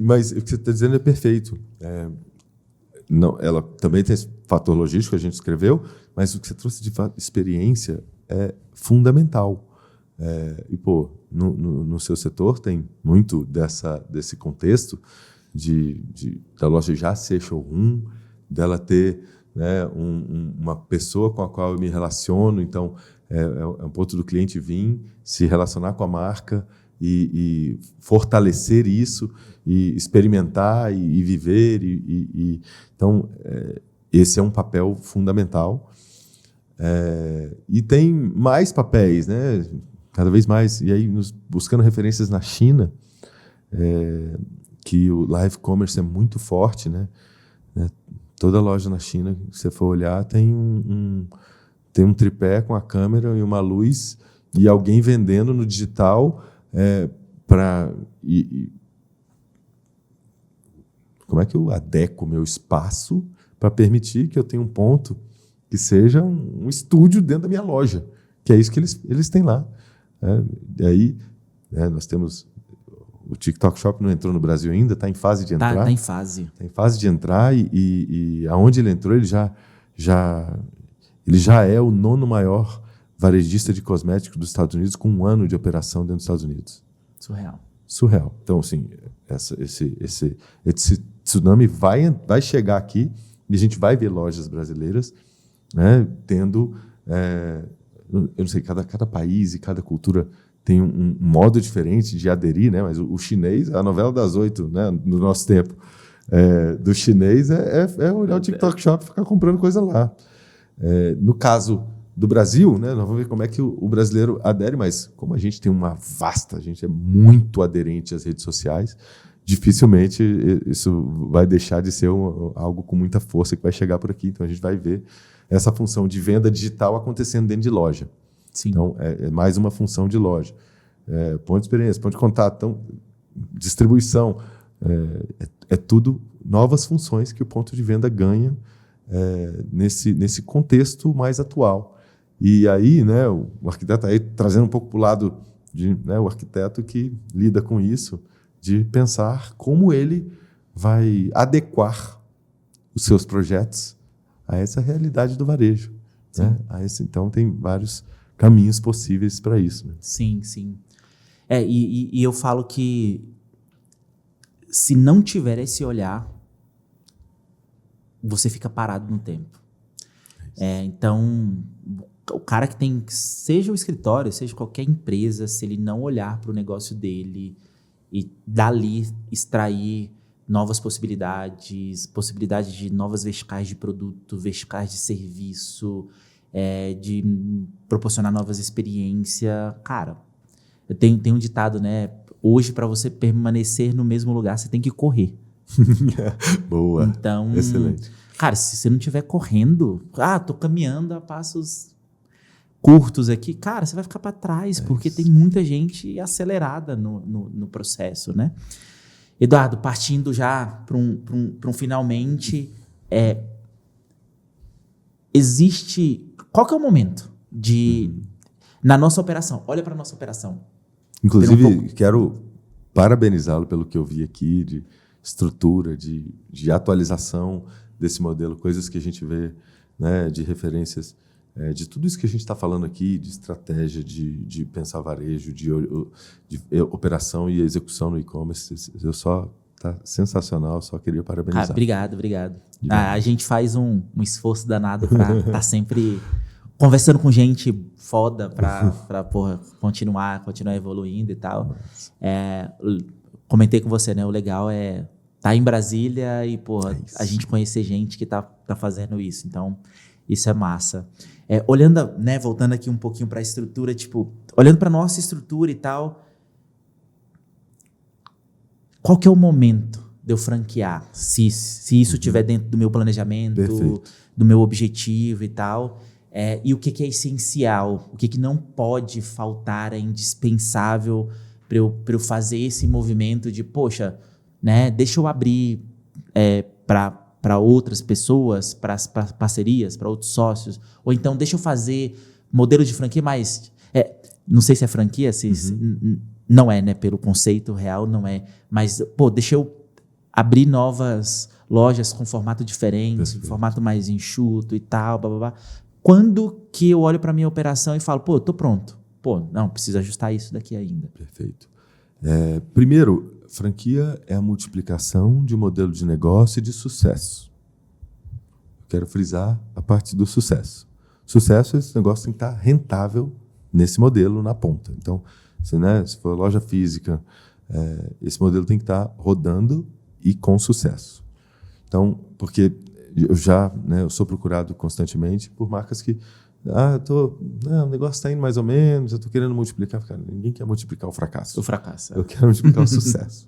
Speaker 2: Mas o que você está dizendo é perfeito. Não, ela também tem esse fator logístico que a gente escreveu, mas o que você trouxe de experiência é fundamental. E, pô, no seu setor tem muito desse contexto da loja já ser showroom, dela ter, né, uma pessoa com a qual eu me relaciono. Então, é um ponto do cliente vir, se relacionar com a marca e fortalecer isso, e experimentar e viver. Então, esse é um papel fundamental. E tem mais papéis, né? Cada vez mais. E aí, buscando referências na China, que o live commerce é muito forte, né? Toda loja na China, se você for olhar, tem um tripé com a câmera e uma luz e alguém vendendo no digital como é que eu adequo o meu espaço para permitir que eu tenha um ponto que seja um estúdio dentro da minha loja, que é isso que eles têm lá. E aí, nós temos... O TikTok Shop não entrou no Brasil ainda, está em fase de entrar.
Speaker 1: Está em fase.
Speaker 2: Está em fase de entrar e aonde ele entrou, ele já é o 9º maior varejista de cosméticos dos Estados Unidos, com 1 ano de operação dentro dos Estados Unidos. Surreal. Então, assim, esse tsunami vai chegar aqui e a gente vai ver lojas brasileiras, né, tendo... eu não sei, cada país e cada cultura tem um modo diferente de aderir, né? Mas o chinês, a novela das 8, né, no nosso tempo, do chinês é olhar o TikTok Shop e ficar comprando coisa lá. No caso do Brasil, né, nós vamos ver como é que o brasileiro adere, mas como a gente a gente é muito aderente às redes sociais, dificilmente isso vai deixar de ser algo com muita força que vai chegar por aqui. Então a gente vai ver essa função de venda digital acontecendo dentro de loja.
Speaker 1: Sim.
Speaker 2: Então, é mais uma função de loja. Ponto de experiência, ponto de contato, então, distribuição. É tudo novas funções que o ponto de venda ganha nesse contexto mais atual. E aí, né, o arquiteto aí trazendo um pouco para o lado o arquiteto que lida com isso, de pensar como ele vai adequar os seus projetos a essa realidade do varejo. Né? Então, tem vários caminhos possíveis para isso. Né?
Speaker 1: Sim. E eu falo que se não tiver esse olhar, você fica parado no tempo. Então, o cara que tem, seja o escritório, seja qualquer empresa, se ele não olhar para o negócio dele e dali extrair novas possibilidades de novas verticais de produto, verticais de serviço, de proporcionar novas experiências. Cara, eu tenho um ditado, né? Hoje, para você permanecer no mesmo lugar, você tem que correr.
Speaker 2: Boa.
Speaker 1: Então,
Speaker 2: excelente.
Speaker 1: Cara, se você não estiver correndo, tô caminhando a passos curtos aqui, cara, você vai ficar para trás, porque tem muita gente acelerada no processo, né? Eduardo, partindo já para um finalmente, existe... Qual que é o momento na nossa operação? Olha para a nossa operação.
Speaker 2: Inclusive, quero parabenizá-lo pelo que eu vi aqui de estrutura, de atualização desse modelo, coisas que a gente vê, né, de referências, de tudo isso que a gente está falando aqui, de estratégia, de pensar varejo, de operação e execução no e-commerce. Tá sensacional, só queria parabenizar.
Speaker 1: Obrigado. A gente faz um esforço danado para estar sempre conversando com gente foda para continuar evoluindo e tal. Comentei com você, né? O legal é estar em Brasília e a gente conhecer gente que tá fazendo isso. Então, Isso é massa. Olhando, né, voltando aqui um pouquinho para a estrutura, tipo, olhando para nossa estrutura e tal, qual que é o momento de eu franquear? Se isso estiver dentro do meu planejamento,
Speaker 2: Perfeito.
Speaker 1: do meu objetivo e tal. E o que é essencial? O que não pode faltar, é indispensável para eu fazer esse movimento de, poxa, né, deixa eu abrir para outras pessoas, para parcerias, para outros sócios, ou então deixa eu fazer modelo de franquia, mas não sei se é franquia, não é, né, pelo conceito real, não é, mas, pô, deixa eu abrir novas lojas com formato diferente, formato mais enxuto e tal, blá, blá, blá. Quando que eu olho para minha operação e falo, pô, tô pronto, pô, não, preciso ajustar isso daqui ainda.
Speaker 2: Perfeito. Primeiro, franquia é a multiplicação de um modelo de negócio e de sucesso. Quero frisar a parte do sucesso. Sucesso, esse negócio tem que estar rentável nesse modelo, na ponta. Então, se for loja física, esse modelo tem que estar rodando e com sucesso. Então, porque eu sou procurado constantemente por marcas que o negócio está indo mais ou menos, eu estou querendo multiplicar. Cara, ninguém quer multiplicar o fracasso.
Speaker 1: O fracasso.
Speaker 2: Eu quero multiplicar o sucesso.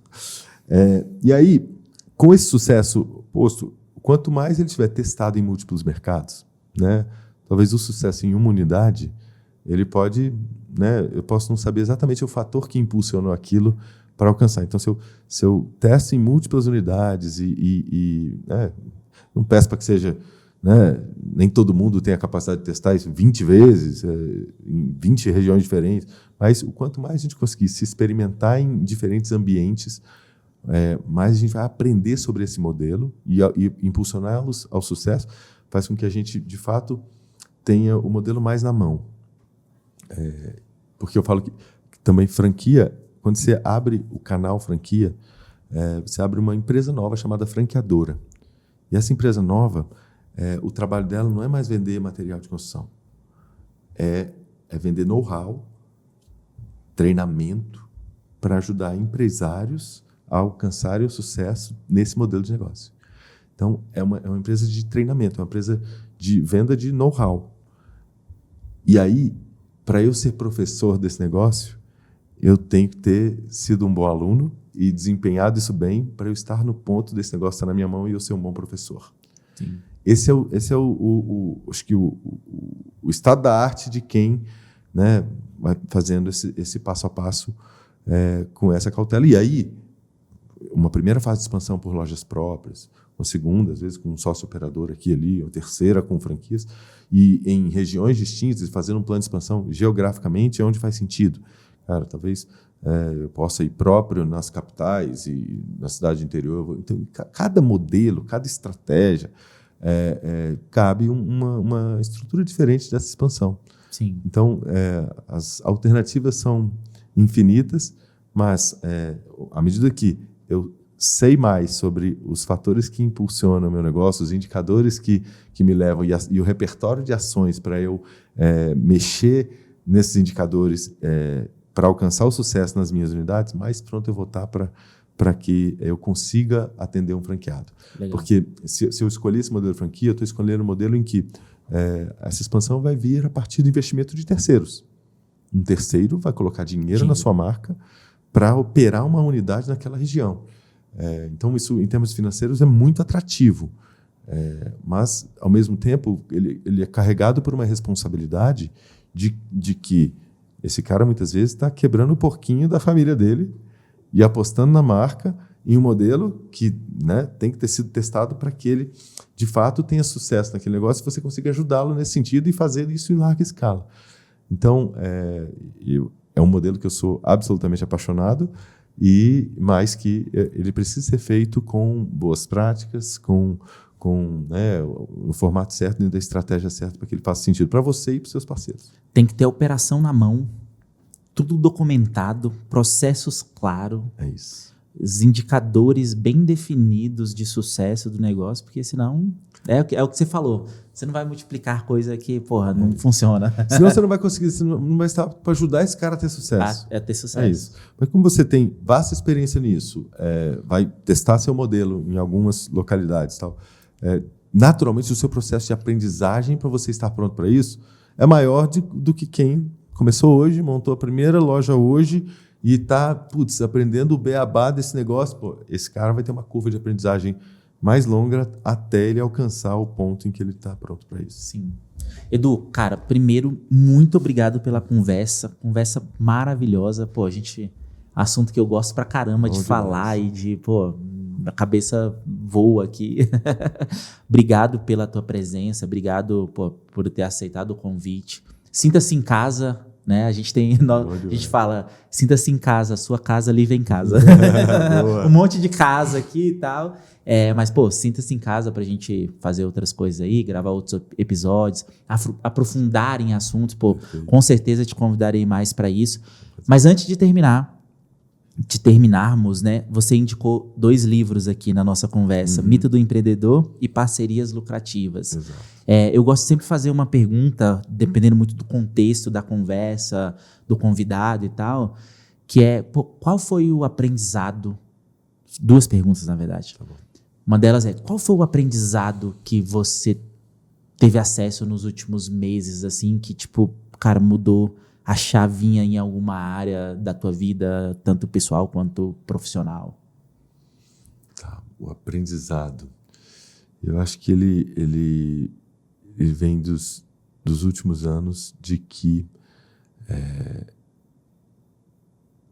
Speaker 2: E aí, com esse sucesso posto, quanto mais ele tiver testado em múltiplos mercados, né, talvez o sucesso em uma unidade, ele pode, né, eu posso não saber exatamente o fator que impulsionou aquilo para alcançar. Então, se eu testo em múltiplas unidades não peço para que seja, né, nem todo mundo tem a capacidade de testar isso 20 vezes, em 20 regiões diferentes, mas o quanto mais a gente conseguir se experimentar em diferentes ambientes, mais a gente vai aprender sobre esse modelo e impulsioná-los ao sucesso, faz com que a gente, de fato, tenha o modelo mais na mão. Porque eu falo que também franquia, quando você abre o canal franquia, você abre uma empresa nova chamada franqueadora. E essa empresa nova, o trabalho dela não é mais vender material de construção. É vender know-how, treinamento, para ajudar empresários a alcançarem o sucesso nesse modelo de negócio. Então, é uma empresa de treinamento, é uma empresa de venda de know-how. E aí, para eu ser professor desse negócio, eu tenho que ter sido um bom aluno e desempenhado isso bem para eu estar no ponto desse negócio estar na minha mão e eu ser um bom professor.
Speaker 1: Sim.
Speaker 2: Esse é acho que o estado da arte de quem, né, vai fazendo esse passo a passo com essa cautela. E aí, uma primeira fase de expansão por lojas próprias, uma segunda, às vezes com um sócio operador aqui e ali, uma terceira com franquias, e em regiões distintas, fazendo um plano de expansão geograficamente, é onde faz sentido. Cara, talvez eu possa ir próprio nas capitais e na cidade interior. Então, cada modelo, cada estratégia, cabe uma estrutura diferente dessa expansão.
Speaker 1: Sim.
Speaker 2: Então, as alternativas são infinitas, mas à medida que eu sei mais sobre os fatores que impulsionam o meu negócio, os indicadores que me levam e o repertório de ações para eu mexer nesses indicadores para alcançar o sucesso nas minhas unidades, mais pronto eu vou estar para que eu consiga atender um franqueado.
Speaker 1: Legal.
Speaker 2: Porque se eu escolher esse modelo de franquia, eu estou escolhendo um modelo em que essa expansão vai vir a partir do investimento de terceiros. Um terceiro vai colocar dinheiro na sua marca para operar uma unidade naquela região. Então, isso, em termos financeiros, é muito atrativo. Mas, ao mesmo tempo, ele é carregado por uma responsabilidade de que esse cara, muitas vezes, está quebrando o porquinho da família dele e apostando na marca em um modelo que, né, tem que ter sido testado para que ele, de fato, tenha sucesso naquele negócio e você consiga ajudá-lo nesse sentido e fazer isso em larga escala. Então, é um modelo que eu sou absolutamente apaixonado, e mais que ele precisa ser feito com boas práticas, com o formato certo, dentro da estratégia certa, para que ele faça sentido para você e para os seus parceiros.
Speaker 1: Tem que ter a operação na mão, tudo documentado, processos claros.
Speaker 2: É isso.
Speaker 1: Os indicadores bem definidos de sucesso do negócio, porque senão é o que você falou. Você não vai multiplicar coisa que, não funciona.
Speaker 2: Senão você não vai conseguir, você não vai estar para ajudar esse cara a ter sucesso.
Speaker 1: Ter sucesso.
Speaker 2: É isso. Mas como você tem vasta experiência nisso, vai testar seu modelo em algumas localidades, tal, naturalmente o seu processo de aprendizagem para você estar pronto para isso é maior do que quem começou hoje, montou a primeira loja hoje e está aprendendo o beabá desse negócio. Pô, esse cara vai ter uma curva de aprendizagem mais longa até ele alcançar o ponto em que ele está pronto para isso.
Speaker 1: Sim. Edu, cara, primeiro, muito obrigado pela conversa maravilhosa. Pô, assunto que eu gosto pra caramba de falar e de, a cabeça voa aqui. Obrigado pela tua presença, obrigado por ter aceitado o convite. Sinta-se em casa, né? A gente fala, sinta-se em casa, a sua casa livre em casa. Um monte de casa aqui e tal. Mas, sinta-se em casa pra gente fazer outras coisas aí, gravar outros episódios, aprofundar em assuntos. Com certeza te convidarei mais pra isso. Mas antes de terminarmos, né? Você indicou 2 livros aqui na nossa conversa, Mito do Empreendedor e Parcerias Lucrativas.
Speaker 2: Exato.
Speaker 1: Eu gosto sempre de fazer uma pergunta, dependendo muito do contexto da conversa, do convidado e tal, que é, qual foi o aprendizado? 2 perguntas, na verdade.
Speaker 2: Tá bom.
Speaker 1: Uma delas é, qual foi o aprendizado que você teve acesso nos últimos meses, assim, que, cara, mudou a chavinha em alguma área da tua vida, tanto pessoal quanto profissional?
Speaker 2: Tá, o aprendizado. Eu acho que ele vem dos últimos anos de que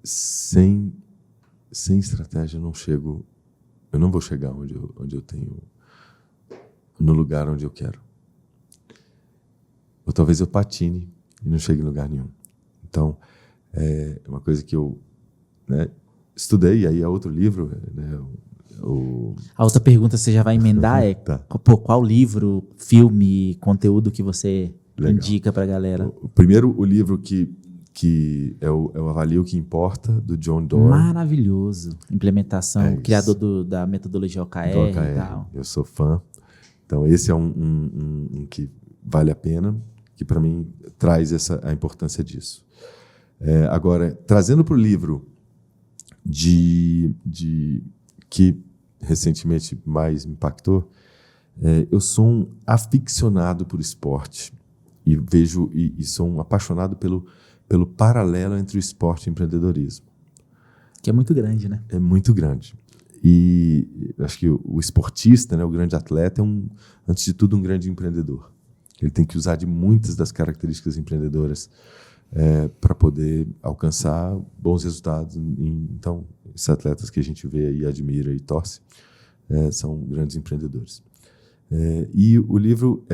Speaker 2: sem estratégia eu não vou chegar onde eu tenho, no lugar onde eu quero. Ou talvez eu patine e não chegue em lugar nenhum. Então, é uma coisa que eu estudei, e aí é outro livro. Né,
Speaker 1: A outra pergunta você já vai emendar
Speaker 2: tá.
Speaker 1: Qual livro, filme, conteúdo que você indica pra galera?
Speaker 2: Primeiro, o livro que é o Avalie o que Importa, do John Doerr.
Speaker 1: Maravilhoso. Implementação, criador da metodologia OKR e tal.
Speaker 2: Eu sou fã. Então, esse é um que vale a pena, que para mim traz a importância disso. Agora, trazendo para o livro que recentemente mais me impactou, eu sou um aficionado por esporte e sou um apaixonado pelo paralelo entre o esporte e o empreendedorismo.
Speaker 1: Que é muito grande, né?
Speaker 2: É muito grande. E acho que o esportista, né, o grande atleta, antes de tudo, um grande empreendedor. Ele tem que usar de muitas das características empreendedoras para poder alcançar bons resultados. Então, esses atletas que a gente vê aí, admira e torce, são grandes empreendedores. E o livro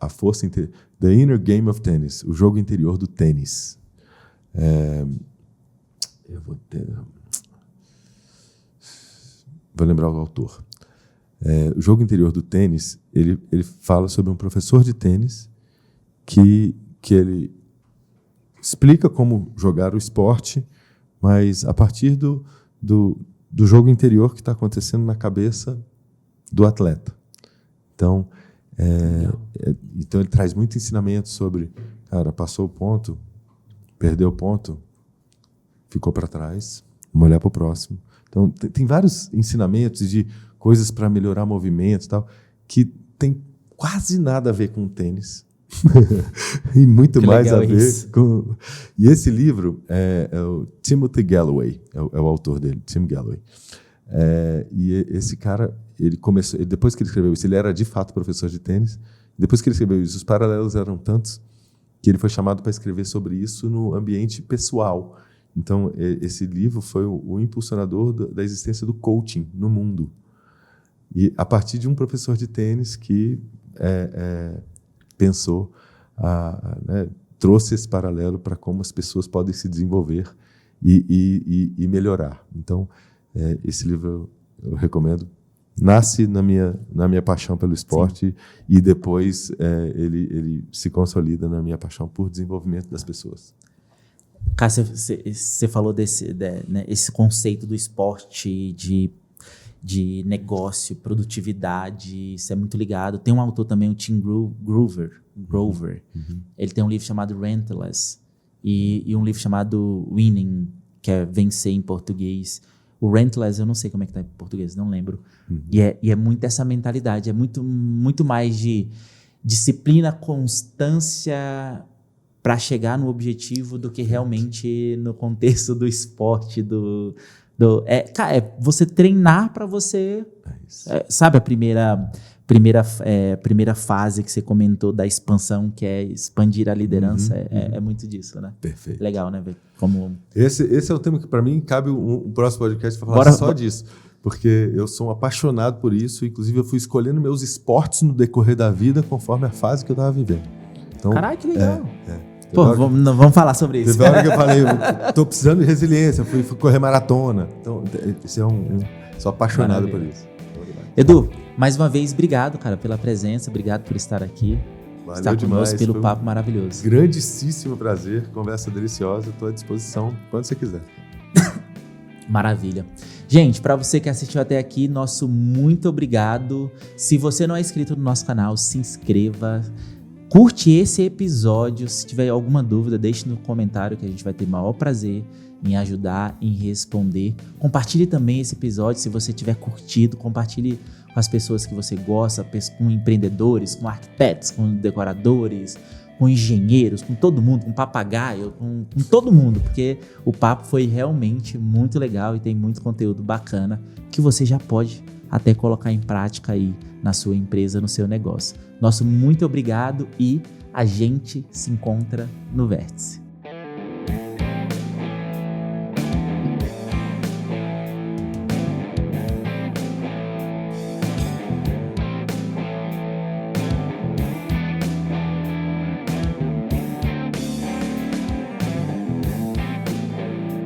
Speaker 2: A Força Interior, The Inner Game of Tennis, o jogo interior do tênis. Vou lembrar o autor. O jogo interior do tênis, ele fala sobre um professor de tênis que ele explica como jogar o esporte, mas a partir do jogo interior que está acontecendo na cabeça do atleta. Então, então ele traz muito ensinamento sobre, cara, passou o ponto, perdeu o ponto, ficou para trás, vamos olhar para o próximo. Então, tem vários ensinamentos de coisas para melhorar movimento e tal, que tem quase nada a ver com o tênis. E muito que mais a ver com... E esse livro é o Timothy Galloway, é o autor dele, Tim Galloway. E esse cara, depois que ele escreveu isso, ele era de fato professor de tênis. Depois que ele escreveu isso, os paralelos eram tantos que ele foi chamado para escrever sobre isso no ambiente pessoal. Então, esse livro foi o impulsionador da existência do coaching no mundo. E a partir de um professor de tênis que pensou, trouxe esse paralelo para como as pessoas podem se desenvolver e melhorar. Então, esse livro eu recomendo. Nasce na minha paixão pelo esporte. Sim. E depois ele se consolida na minha paixão por desenvolvimento das pessoas.
Speaker 1: Cara, você falou esse conceito do esporte, de negócio, produtividade, isso é muito ligado. Tem um autor também, o Tim Grover. Uhum. Ele tem um livro chamado Relentless e um livro chamado Winning, que é vencer em português. O Relentless, eu não sei como é que tá em português, não lembro. E é muito essa mentalidade, é muito mais de disciplina, constância para chegar no objetivo do que realmente no contexto do esporte, cara, é você treinar para você, sabe a primeira fase que você comentou da expansão, que é expandir a liderança, é muito disso, né?
Speaker 2: Perfeito.
Speaker 1: Legal, né? Ver como...
Speaker 2: Esse é o tema que, para mim, cabe um próximo podcast para falar só disso. Porque eu sou um apaixonado por isso. Inclusive, eu fui escolhendo meus esportes no decorrer da vida conforme a fase que eu estava vivendo. Então,
Speaker 1: caralho, que legal. Pô, vamos falar sobre isso.
Speaker 2: Teve hora que eu falei, tô precisando de resiliência, fui correr maratona. Então, sou apaixonado por isso.
Speaker 1: Edu, mais uma vez, obrigado, cara, pela presença, obrigado por estar aqui.
Speaker 2: Valeu
Speaker 1: estar conosco
Speaker 2: demais,
Speaker 1: pelo papo maravilhoso.
Speaker 2: Grandíssimo prazer, conversa deliciosa, estou à disposição quando você quiser.
Speaker 1: Maravilha. Gente, para você que assistiu até aqui, nosso muito obrigado. Se você não é inscrito no nosso canal, se inscreva. Curte esse episódio. Se tiver alguma dúvida, deixe no comentário que a gente vai ter o maior prazer em ajudar, em responder. Compartilhe também esse episódio se você tiver curtido. Compartilhe com as pessoas que você gosta, com empreendedores, com arquitetos, com decoradores, com engenheiros, com todo mundo, com papagaio, com todo mundo, porque o papo foi realmente muito legal e tem muito conteúdo bacana que você já pode até colocar em prática aí na sua empresa, no seu negócio. Nosso muito obrigado e a gente se encontra no Vértice.